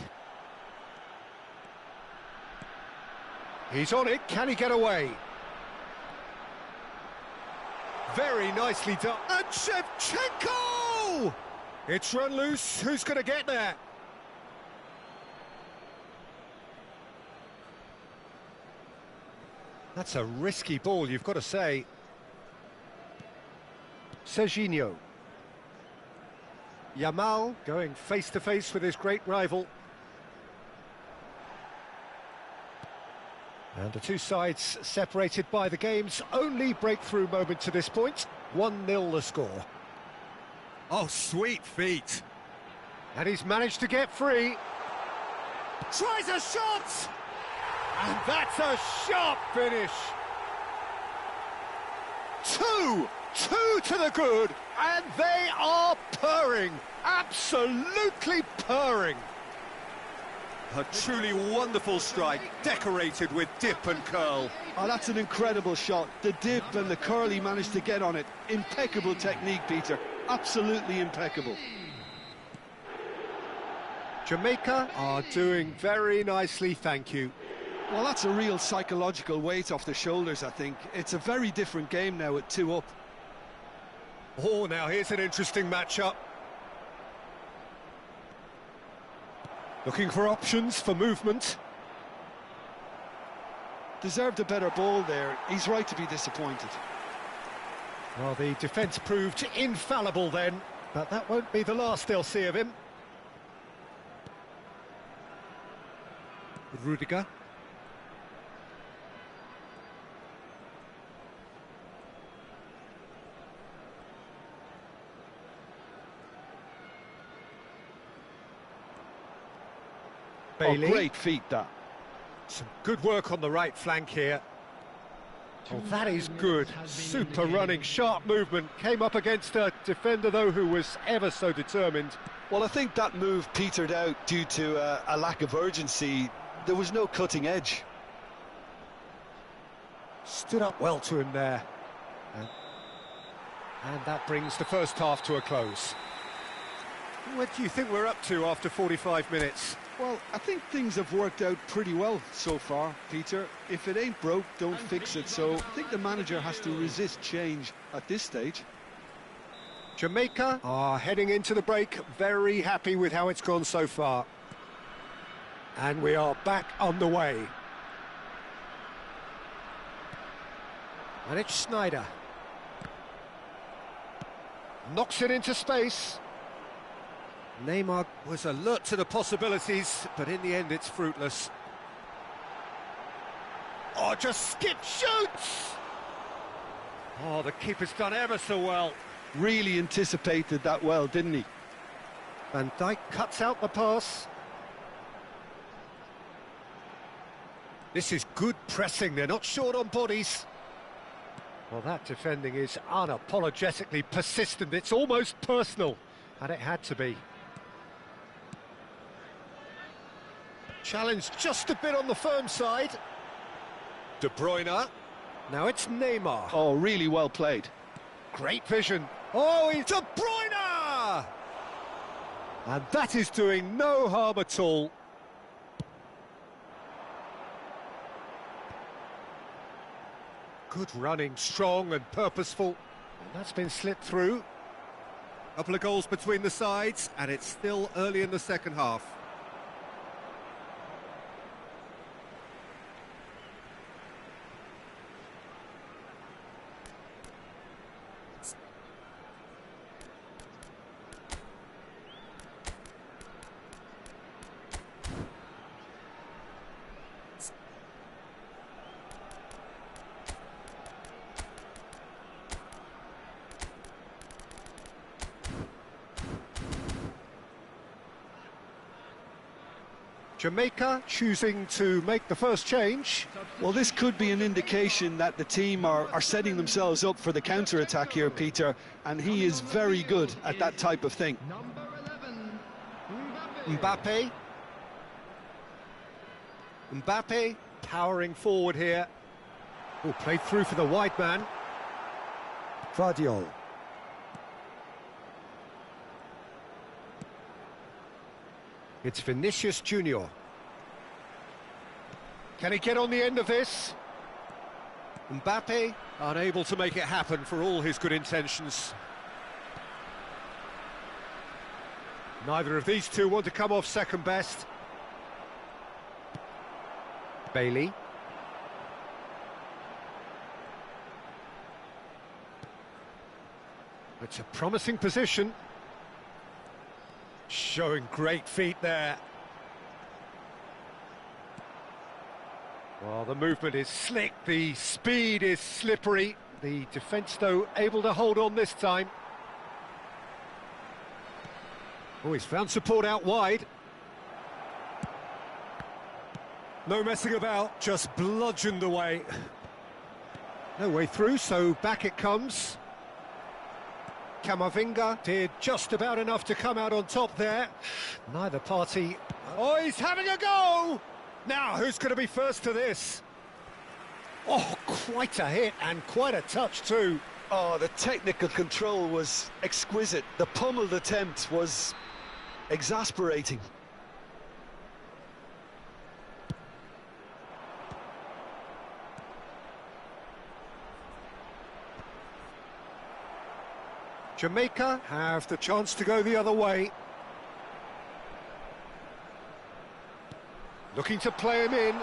He's on it. Can he get away? Very nicely done. And Shevchenko! It's run loose, who's going to get there? That's a risky ball, you've got to say. Serginho. Yamal going face-to-face with his great rival. And the two sides separated by the game's only breakthrough moment to this point. 1-0 the score. Oh, sweet feet. And he's managed to get free. Tries a shot! And that's a sharp finish. Two to the good, and they are purring. Absolutely purring. A truly wonderful strike, decorated with dip and curl. Oh, that's an incredible shot. The dip and the curl he managed to get on it. Impeccable technique, Peter. Absolutely impeccable. Jamaica are doing very nicely, thank you. Well, that's a real psychological weight off the shoulders, I think. It's a very different game now at 2 up. Oh, now here's an interesting matchup. Looking for options for movement. Deserved a better ball there. He's right to be disappointed. Well, the defence proved infallible then, but that won't be the last they'll see of him. Rudiger. Bailey. Oh, great feet, that. Some good work on the right flank here. Oh, that is good. Super running, sharp movement. Came up against a defender, though, who was ever so determined. Well, I think that move petered out due to a lack of urgency. There was no cutting edge. Stood up well to him there. And that brings the first half to a close. What do you think we're up to after 45 minutes? Well, I think things have worked out pretty well so far, Peter. If it ain't broke, don't fix it. So I think the manager has to resist change at this stage. Jamaica are heading into the break, very happy with how it's gone so far. And we are back on the way. And it's Schneider. Knocks it into space. Neymar was alert to the possibilities, but in the end it's fruitless. Oh, just skip shoots! Oh, the keeper's done ever so well. Really anticipated that well, didn't he? Van Dijk cuts out the pass. This is good pressing, they're not short on bodies. Well, that defending is unapologetically persistent, it's almost personal, and it had to be. Challenge just a bit on the firm side. De Bruyne. Now it's Neymar. Oh, really well played. Great vision. Oh, it's De Bruyne! And that is doing no harm at all. Good running, strong and purposeful. And that's been slipped through. Couple of goals between the sides, and it's still early in the second half. Jamaica choosing to make the first change. Well, this could be an indication that the team are setting themselves up for the counter-attack here, Peter, and he is very good at that type of thing. Mbappe. Mbappe powering forward here. Oh, played through for the wide man. Vardiol. It's Vinicius Junior. Can he get on the end of this? Mbappe unable to make it happen for all his good intentions. Neither of these two want to come off second best. Bailey. It's a promising position. Showing great feet there. Well, the movement is slick, the speed is slippery. The defence, though, able to hold on this time. Oh, he's found support out wide. No messing about, just bludgeoned away. No way through, so back it comes. Camavinga did just about enough to come out on top there. Neither party... Oh, he's having a go! Now, who's going to be first to this? Oh, quite a hit and quite a touch too. Oh, the technical control was exquisite. The pummeled attempt was exasperating. Jamaica have the chance to go the other way. Looking to play him in,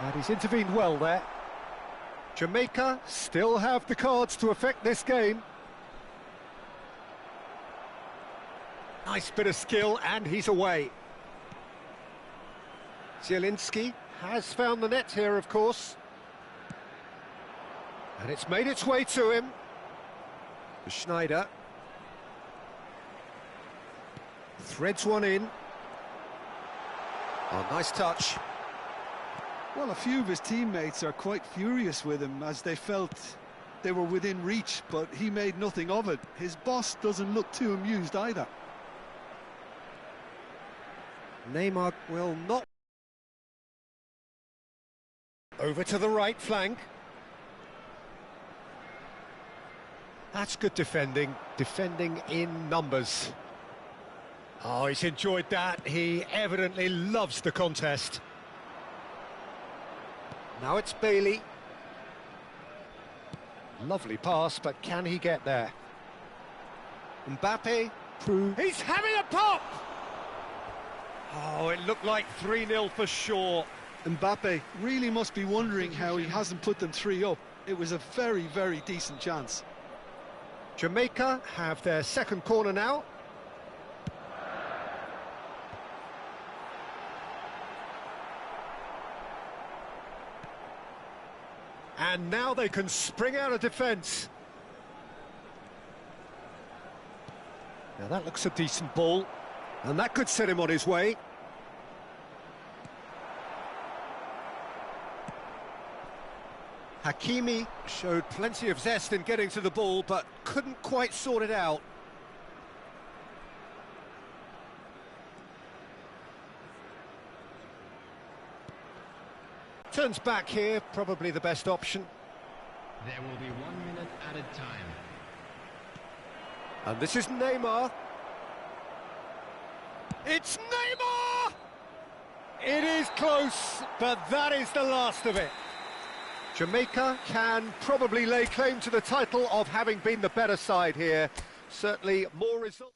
and he's intervened well there. Jamaica still have the cards to affect this game. Nice bit of skill, and he's away. Zielinski has found the net here, of course. And it's made its way to him. Schneider. Threads one in. Oh, nice touch. Well, a few of his teammates are quite furious with him as they felt they were within reach, but he made nothing of it. His boss doesn't look too amused either. Neymar will not. Over to the right flank. That's good defending in numbers. Oh, he's enjoyed that. He evidently loves the contest. Now it's Bailey. Lovely pass, but can he get there? Mbappe. He's having a pop! Oh, it looked like 3-0 for sure. Mbappe really must be wondering how he hasn't put them 3 up. It was a very, very decent chance. Jamaica have their second corner now. And now they can spring out of defence. Now that looks a decent ball, and that could set him on his way. Hakimi showed plenty of zest in getting to the ball, but couldn't quite sort it out. Turns back here, probably the best option. There will be 1 minute added time. And this is Neymar. It's Neymar! It is close, but that is the last of it. Jamaica can probably lay claim to the title of having been the better side here. Certainly more results.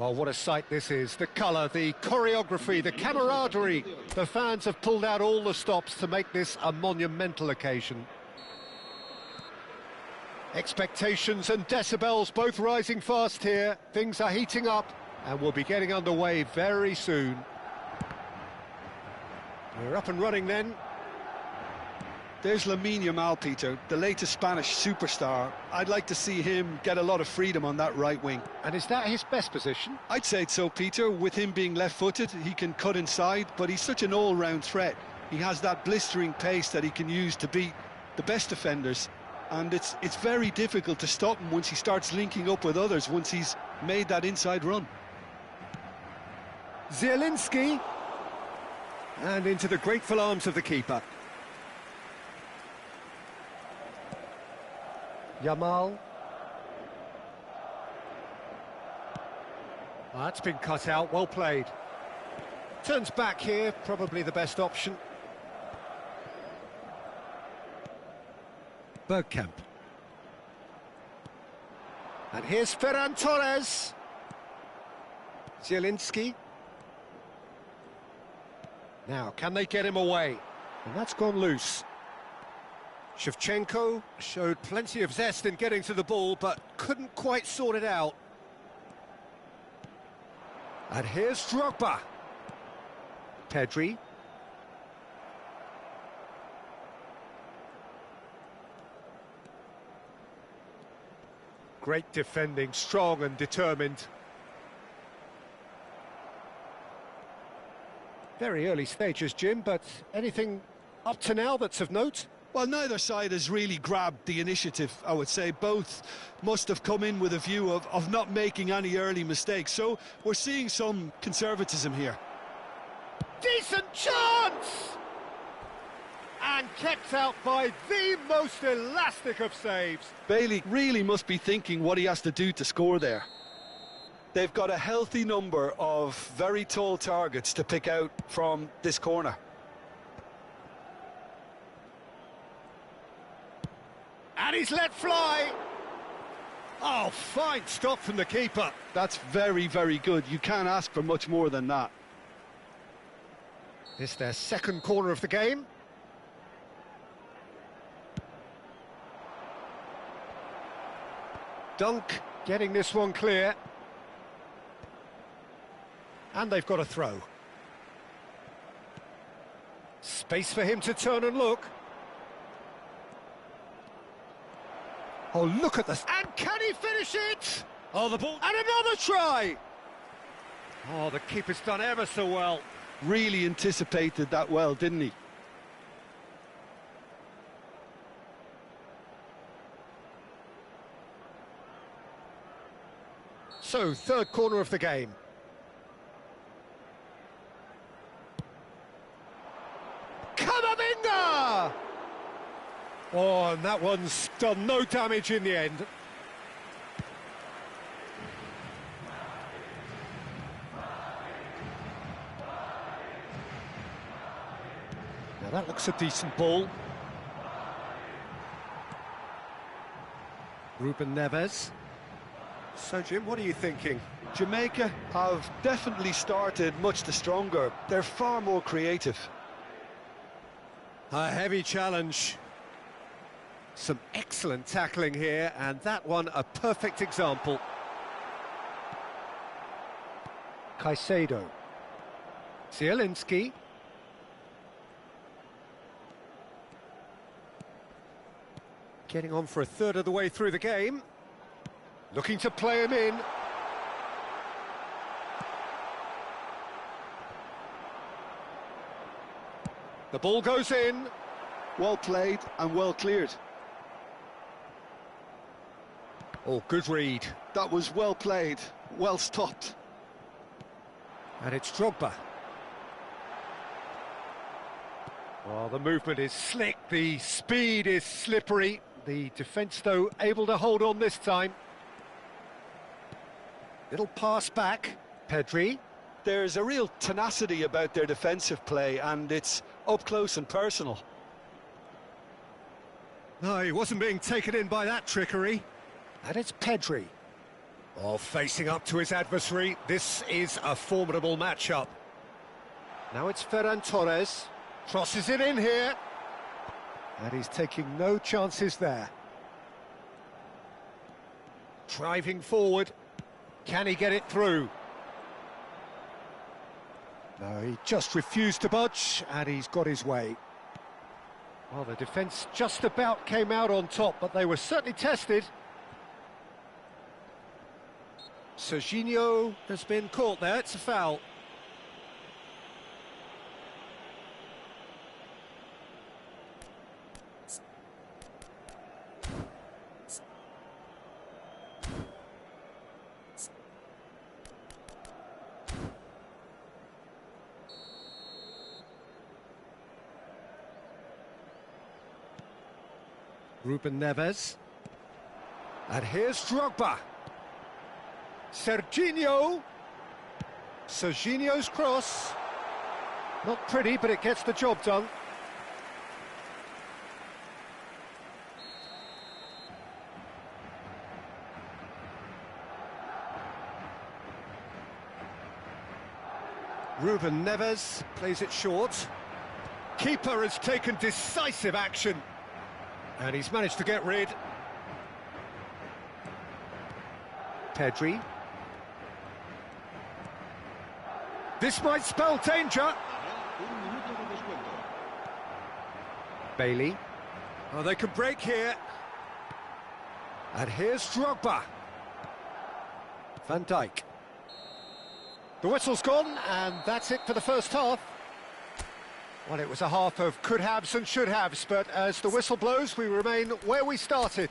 Well, what a sight this is. The colour, the choreography, the camaraderie. The fans have pulled out all the stops to make this a monumental occasion. Expectations and decibels both rising fast here. Things are heating up and we'll be getting underway very soon. We're up and running then. There's Lamine Yamal, Peter, the latest Spanish superstar. I'd like to see him get a lot of freedom on that right wing. And is that his best position? I'd say so, Peter. With him being left-footed, he can cut inside, but he's such an all-round threat. He has that blistering pace that he can use to beat the best defenders. And it's very difficult to stop him once he starts linking up with others, once he's made that inside run. Zielinski. And into the grateful arms of the keeper. Yamal. That's been cut out, well played. Turns back here, probably the best option. Bergkamp. And here's Ferran Torres. Zielinski. Now, can they get him away? And that's gone loose. Shevchenko showed plenty of zest in getting to the ball, but couldn't quite sort it out. And here's Drogba. Pedri. Great defending, strong and determined. Very early stages, Jim, but anything up to now that's of note? Well, neither side has really grabbed the initiative, I would say. Both must have come in with a view of not making any early mistakes. So we're seeing some conservatism here. Decent chance! And kept out by the most elastic of saves. Bailey really must be thinking what he has to do to score there. They've got a healthy number of very tall targets to pick out from this corner. And he's let fly. Oh, fine stop from the keeper. That's very, very good. You can't ask for much more than that. It's their second corner of the game. Dunk getting this one clear. And they've got a throw. Space for him to turn and look. Oh, look at this. And can he finish it? Oh, the ball. And another try. Oh, the keeper's done ever so well. Really anticipated that well, didn't he? So, third corner of the game. Camavinga! Oh, and that one's done no damage in the end. Now that looks a decent ball. Ruben Neves. So, Jim, what are you thinking? Jamaica have definitely started much the stronger. They're far more creative. A heavy challenge. Some excellent tackling here, and that one a perfect example. Caicedo. Zielinski. Getting on for a third of the way through the game. Looking to play him in. The ball goes in. Well played and well cleared. Oh, good read. That was well played, well stopped. And it's Drogba. Well, the movement is slick, the speed is slippery. The defence, though, able to hold on this time. Little pass back. Pedri. There's a real tenacity about their defensive play, and it's up close and personal. No, he wasn't being taken in by that trickery. And it's Pedri. Oh, facing up to his adversary, this is a formidable matchup. Now it's Ferran Torres, crosses it in here. And he's taking no chances there. Driving forward, can he get it through? No, he just refused to budge, and he's got his way. Well, the defence just about came out on top, but they were certainly tested. Serginho has been caught there, it's a foul. Ruben Neves. And here's Drogba. Serginho's cross. Not pretty, but it gets the job done. Ruben Neves plays it short. Keeper has taken decisive action. And he's managed to get rid. Pedri. This might spell danger. Bailey. Oh, they can break here. And here's Drogba. Van Dijk. The whistle's gone, and that's it for the first half. Well, it was a half of could-haves and should-haves, but as the whistle blows, we remain where we started.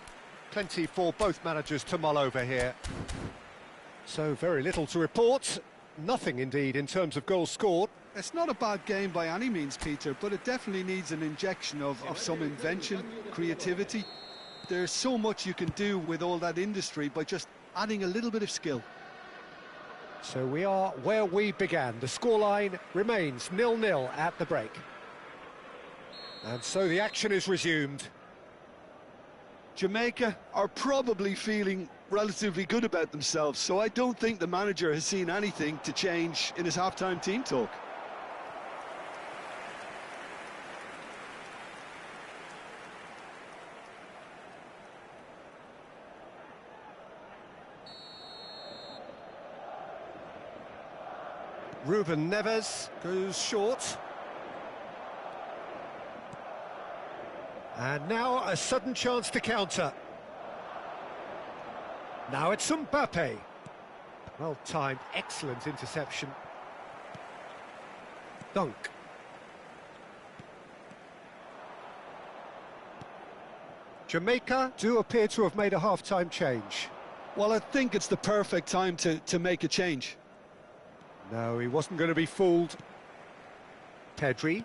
Plenty for both managers to mull over here. So, very little to report. Nothing, indeed, in terms of goals scored. It's not a bad game by any means, Peter, but it definitely needs an injection of some invention, creativity. There's so much you can do with all that industry by just adding a little bit of skill. So we are where we began. The scoreline remains 0-0 at the break. And so the action is resumed. Jamaica are probably feeling relatively good about themselves, so I don't think the manager has seen anything to change in his half-time team talk. Ruben Neves goes short. And now a sudden chance to counter. Now it's Mbappe. Well timed, excellent interception. Dunk. Jamaica do appear to have made a half-time change. Well, I think it's the perfect time to make a change. No, he wasn't going to be fooled. Pedri.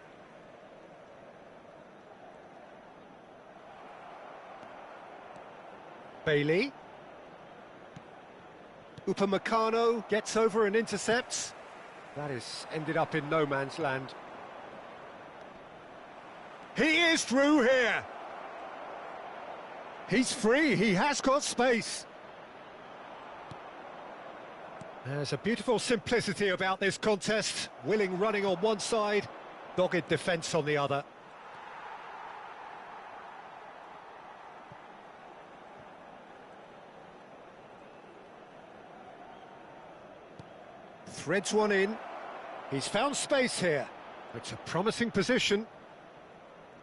Bailey. Upamecano gets over and intercepts. That is ended up in no man's land. He is through here. He's free, he has got space. There's a beautiful simplicity about this contest. Willing running on one side, dogged defence on the other. Threads one in. He's found space here. It's a promising position.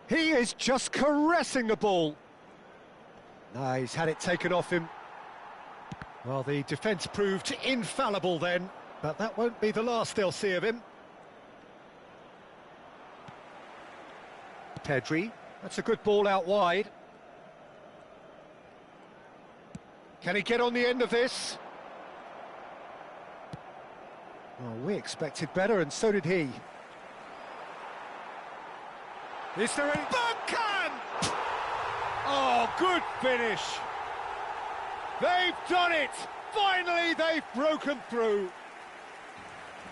He is just caressing the ball. No, he's had it taken off him. Well, the defence proved infallible then, but that won't be the last they'll see of him. Pedri, that's a good ball out wide. Can he get on the end of this? Well, we expected better, and so did he. Is there any... Backhand! Oh, good finish! They've done it! Finally, they've broken through.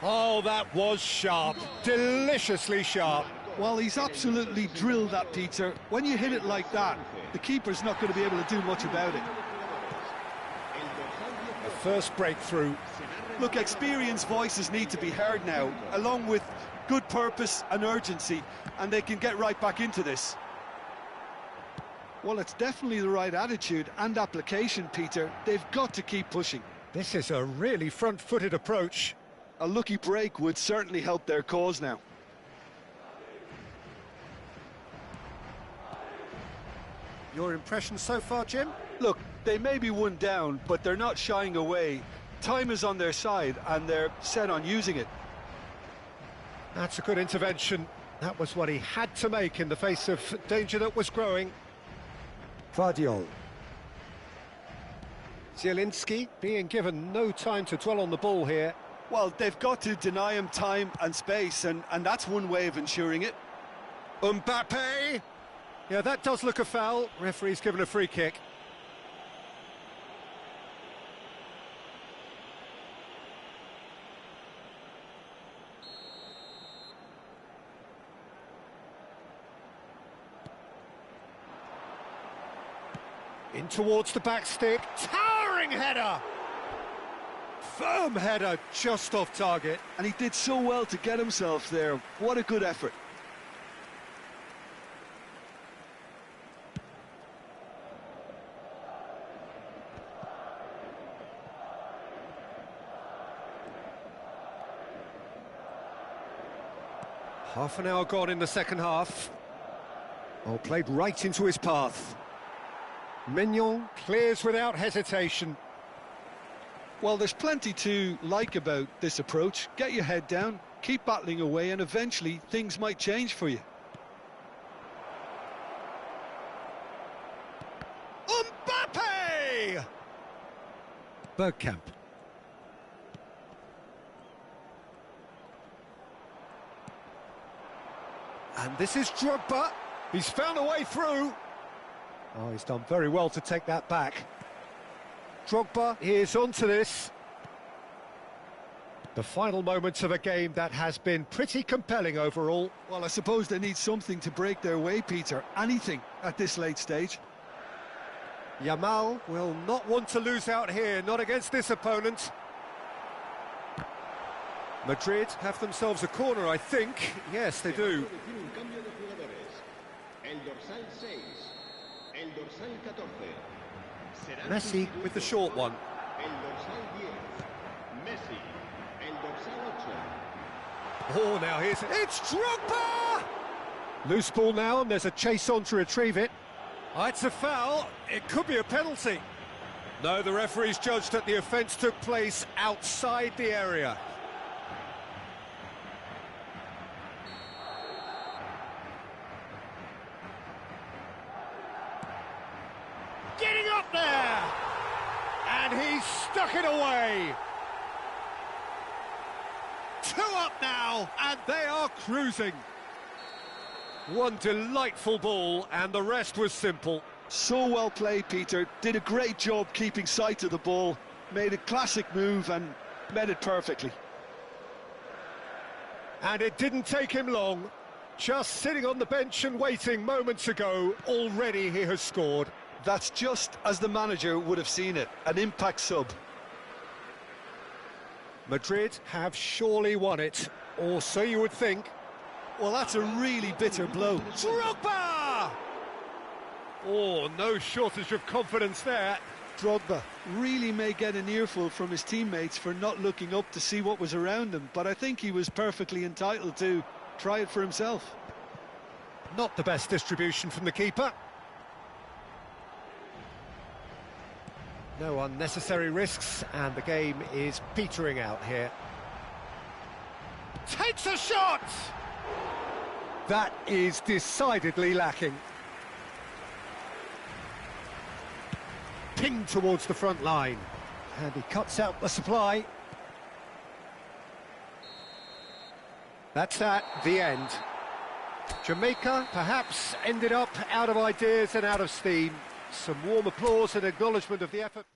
Oh, that was sharp. Deliciously sharp. Well, he's absolutely drilled that, Peter. When you hit it like that, the keeper's not going to be able to do much about it. A first breakthrough. Look, experienced voices need to be heard now, along with good purpose and urgency, and they can get right back into this. Well, it's definitely the right attitude and application, Peter. They've got to keep pushing. This is a really front-footed approach. A lucky break would certainly help their cause now. Your impression so far, Jim? Look, they may be one down, but they're not shying away. Time is on their side, and they're set on using it. That's a good intervention. That was what he had to make in the face of danger that was growing. Vardiol. Zielinski being given no time to dwell on the ball here. Well, they've got to deny him time and space, and that's one way of ensuring it. Mbappe! Yeah, that does look a foul. Referee's given a free kick. In towards the back stick. Towering header! Firm header, just off target. And he did so well to get himself there. What a good effort. Half an hour gone in the second half. Oh, played right into his path. Mignon clears without hesitation. Well, there's plenty to like about this approach. Get your head down, keep battling away, and eventually things might change for you. Mbappe! Bergkamp. And this is Drogba. He's found a way through. Oh, he's done very well to take that back. Drogba is onto this. The final moments of a game that has been pretty compelling overall. Well, I suppose they need something to break their way, Peter. Anything at this late stage. Yamal will not want to lose out here, not against this opponent. Madrid have themselves a corner, I think. Yes, they do. Messi with the short one. Oh, now here's... It's Drogba! Loose ball now, and there's a chase on to retrieve it. Oh, it's a foul. It could be a penalty. No, the referee's judged that the offence took place outside the area. Getting up there! And he's stuck it away! 2 up now, and they are cruising. One delightful ball, and the rest was simple. So well played, Peter. Did a great job keeping sight of the ball. Made a classic move and met it perfectly. And it didn't take him long. Just sitting on the bench and waiting moments ago, already he has scored. That's just as the manager would have seen it, an impact sub. Madrid have surely won it, or so you would think. Well, that's a really bitter blow. Drogba! Oh, no shortage of confidence there. Drogba really may get an earful from his teammates for not looking up to see what was around him, but I think he was perfectly entitled to try it for himself. Not the best distribution from the keeper. No unnecessary risks, and the game is petering out here. Takes a shot! That is decidedly lacking. Pinged towards the front line, and he cuts out the supply. That's that, the end. Jamaica perhaps ended up out of ideas and out of steam. Some warm applause and acknowledgement of the effort.